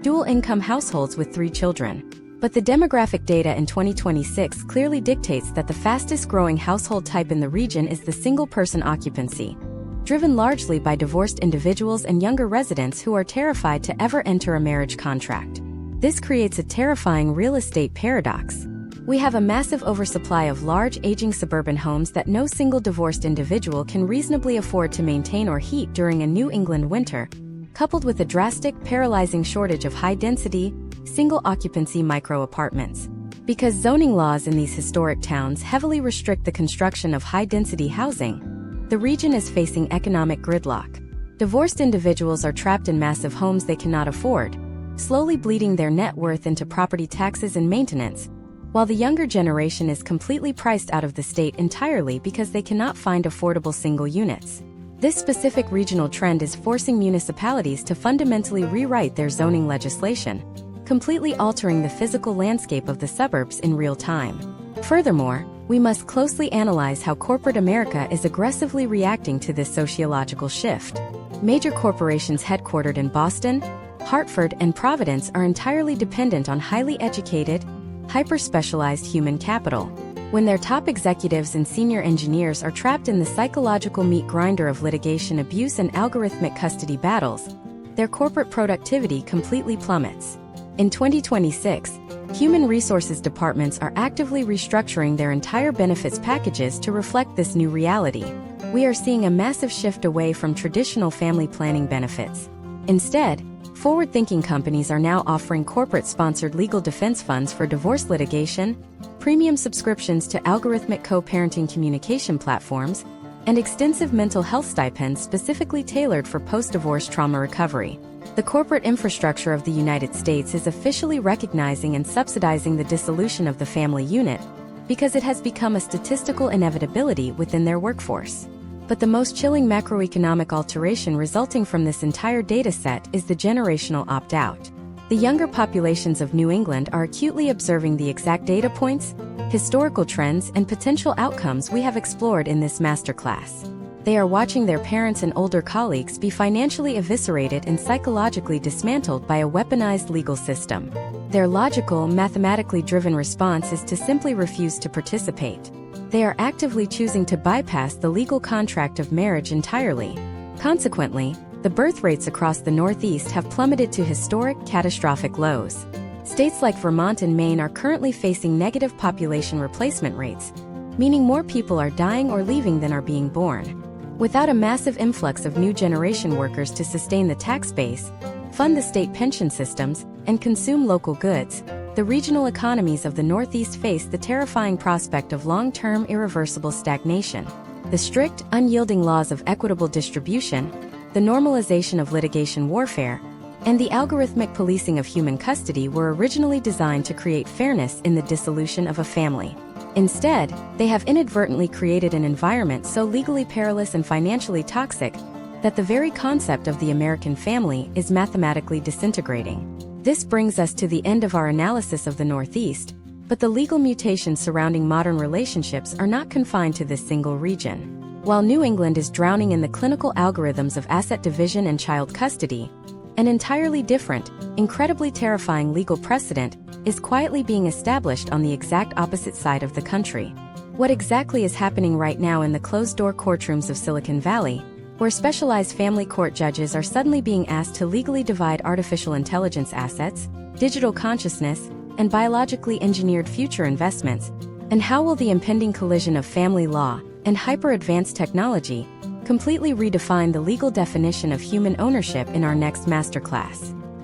dual-income households with 3 children. But the demographic data in 2026 clearly dictates that the fastest-growing household type in the region is the single-person occupancy, driven largely by divorced individuals and younger residents who are terrified to ever enter a marriage contract. This creates a terrifying real estate paradox. We have a massive oversupply of large, aging suburban homes that no single divorced individual can reasonably afford to maintain or heat during a New England winter, coupled with a drastic, paralyzing shortage of high-density, single-occupancy micro-apartments. Because zoning laws in these historic towns heavily restrict the construction of high-density housing, the region is facing economic gridlock. Divorced individuals are trapped in massive homes they cannot afford, slowly bleeding their net worth into property taxes and maintenance, while the younger generation is completely priced out of the state entirely because they cannot find affordable single units. This specific regional trend is forcing municipalities to fundamentally rewrite their zoning legislation, completely altering the physical landscape of the suburbs in real time. Furthermore, we must closely analyze how corporate America is aggressively reacting to this sociological shift. Major corporations headquartered in Boston, Hartford, and Providence are entirely dependent on highly educated, hyper-specialized human capital. When their top executives and senior engineers are trapped in the psychological meat grinder of litigation abuse and algorithmic custody battles, their corporate productivity completely plummets. In 2026, human resources departments are actively restructuring their entire benefits packages to reflect this new reality. We are seeing a massive shift away from traditional family planning benefits. Instead, forward-thinking companies are now offering corporate-sponsored legal defense funds for divorce litigation, premium subscriptions to algorithmic co-parenting communication platforms, and extensive mental health stipends specifically tailored for post-divorce trauma recovery. The corporate infrastructure of the United States is officially recognizing and subsidizing the dissolution of the family unit because it has become a statistical inevitability within their workforce. But the most chilling macroeconomic alteration resulting from this entire data set is the generational opt-out. The younger populations of New England are acutely observing the exact data points, historical trends, and potential outcomes we have explored in this masterclass. They are watching their parents and older colleagues be financially eviscerated and psychologically dismantled by a weaponized legal system. Their logical, mathematically driven response is to simply refuse to participate. They are actively choosing to bypass the legal contract of marriage entirely. Consequently, the birth rates across the Northeast have plummeted to historic, catastrophic lows. States like Vermont and Maine are currently facing negative population replacement rates, meaning more people are dying or leaving than are being born. Without a massive influx of new generation workers to sustain the tax base, fund the state pension systems, and consume local goods, the regional economies of the Northeast face the terrifying prospect of long-term irreversible stagnation. The strict, unyielding laws of equitable distribution, the normalization of litigation warfare, and the algorithmic policing of human custody were originally designed to create fairness in the dissolution of a family. Instead, they have inadvertently created an environment so legally perilous and financially toxic that the very concept of the American family is mathematically disintegrating. This brings us to the end of our analysis of the Northeast, but the legal mutations surrounding modern relationships are not confined to this single region. While New England is drowning in the clinical algorithms of asset division and child custody, an entirely different, incredibly terrifying legal precedent is quietly being established on the exact opposite side of the country. What exactly is happening right now in the closed-door courtrooms of Silicon Valley, where specialized family court judges are suddenly being asked to legally divide artificial intelligence assets, digital consciousness, and biologically engineered future investments, and how will the impending collision of family law and hyper-advanced technology completely redefine the legal definition of human ownership in our next masterclass?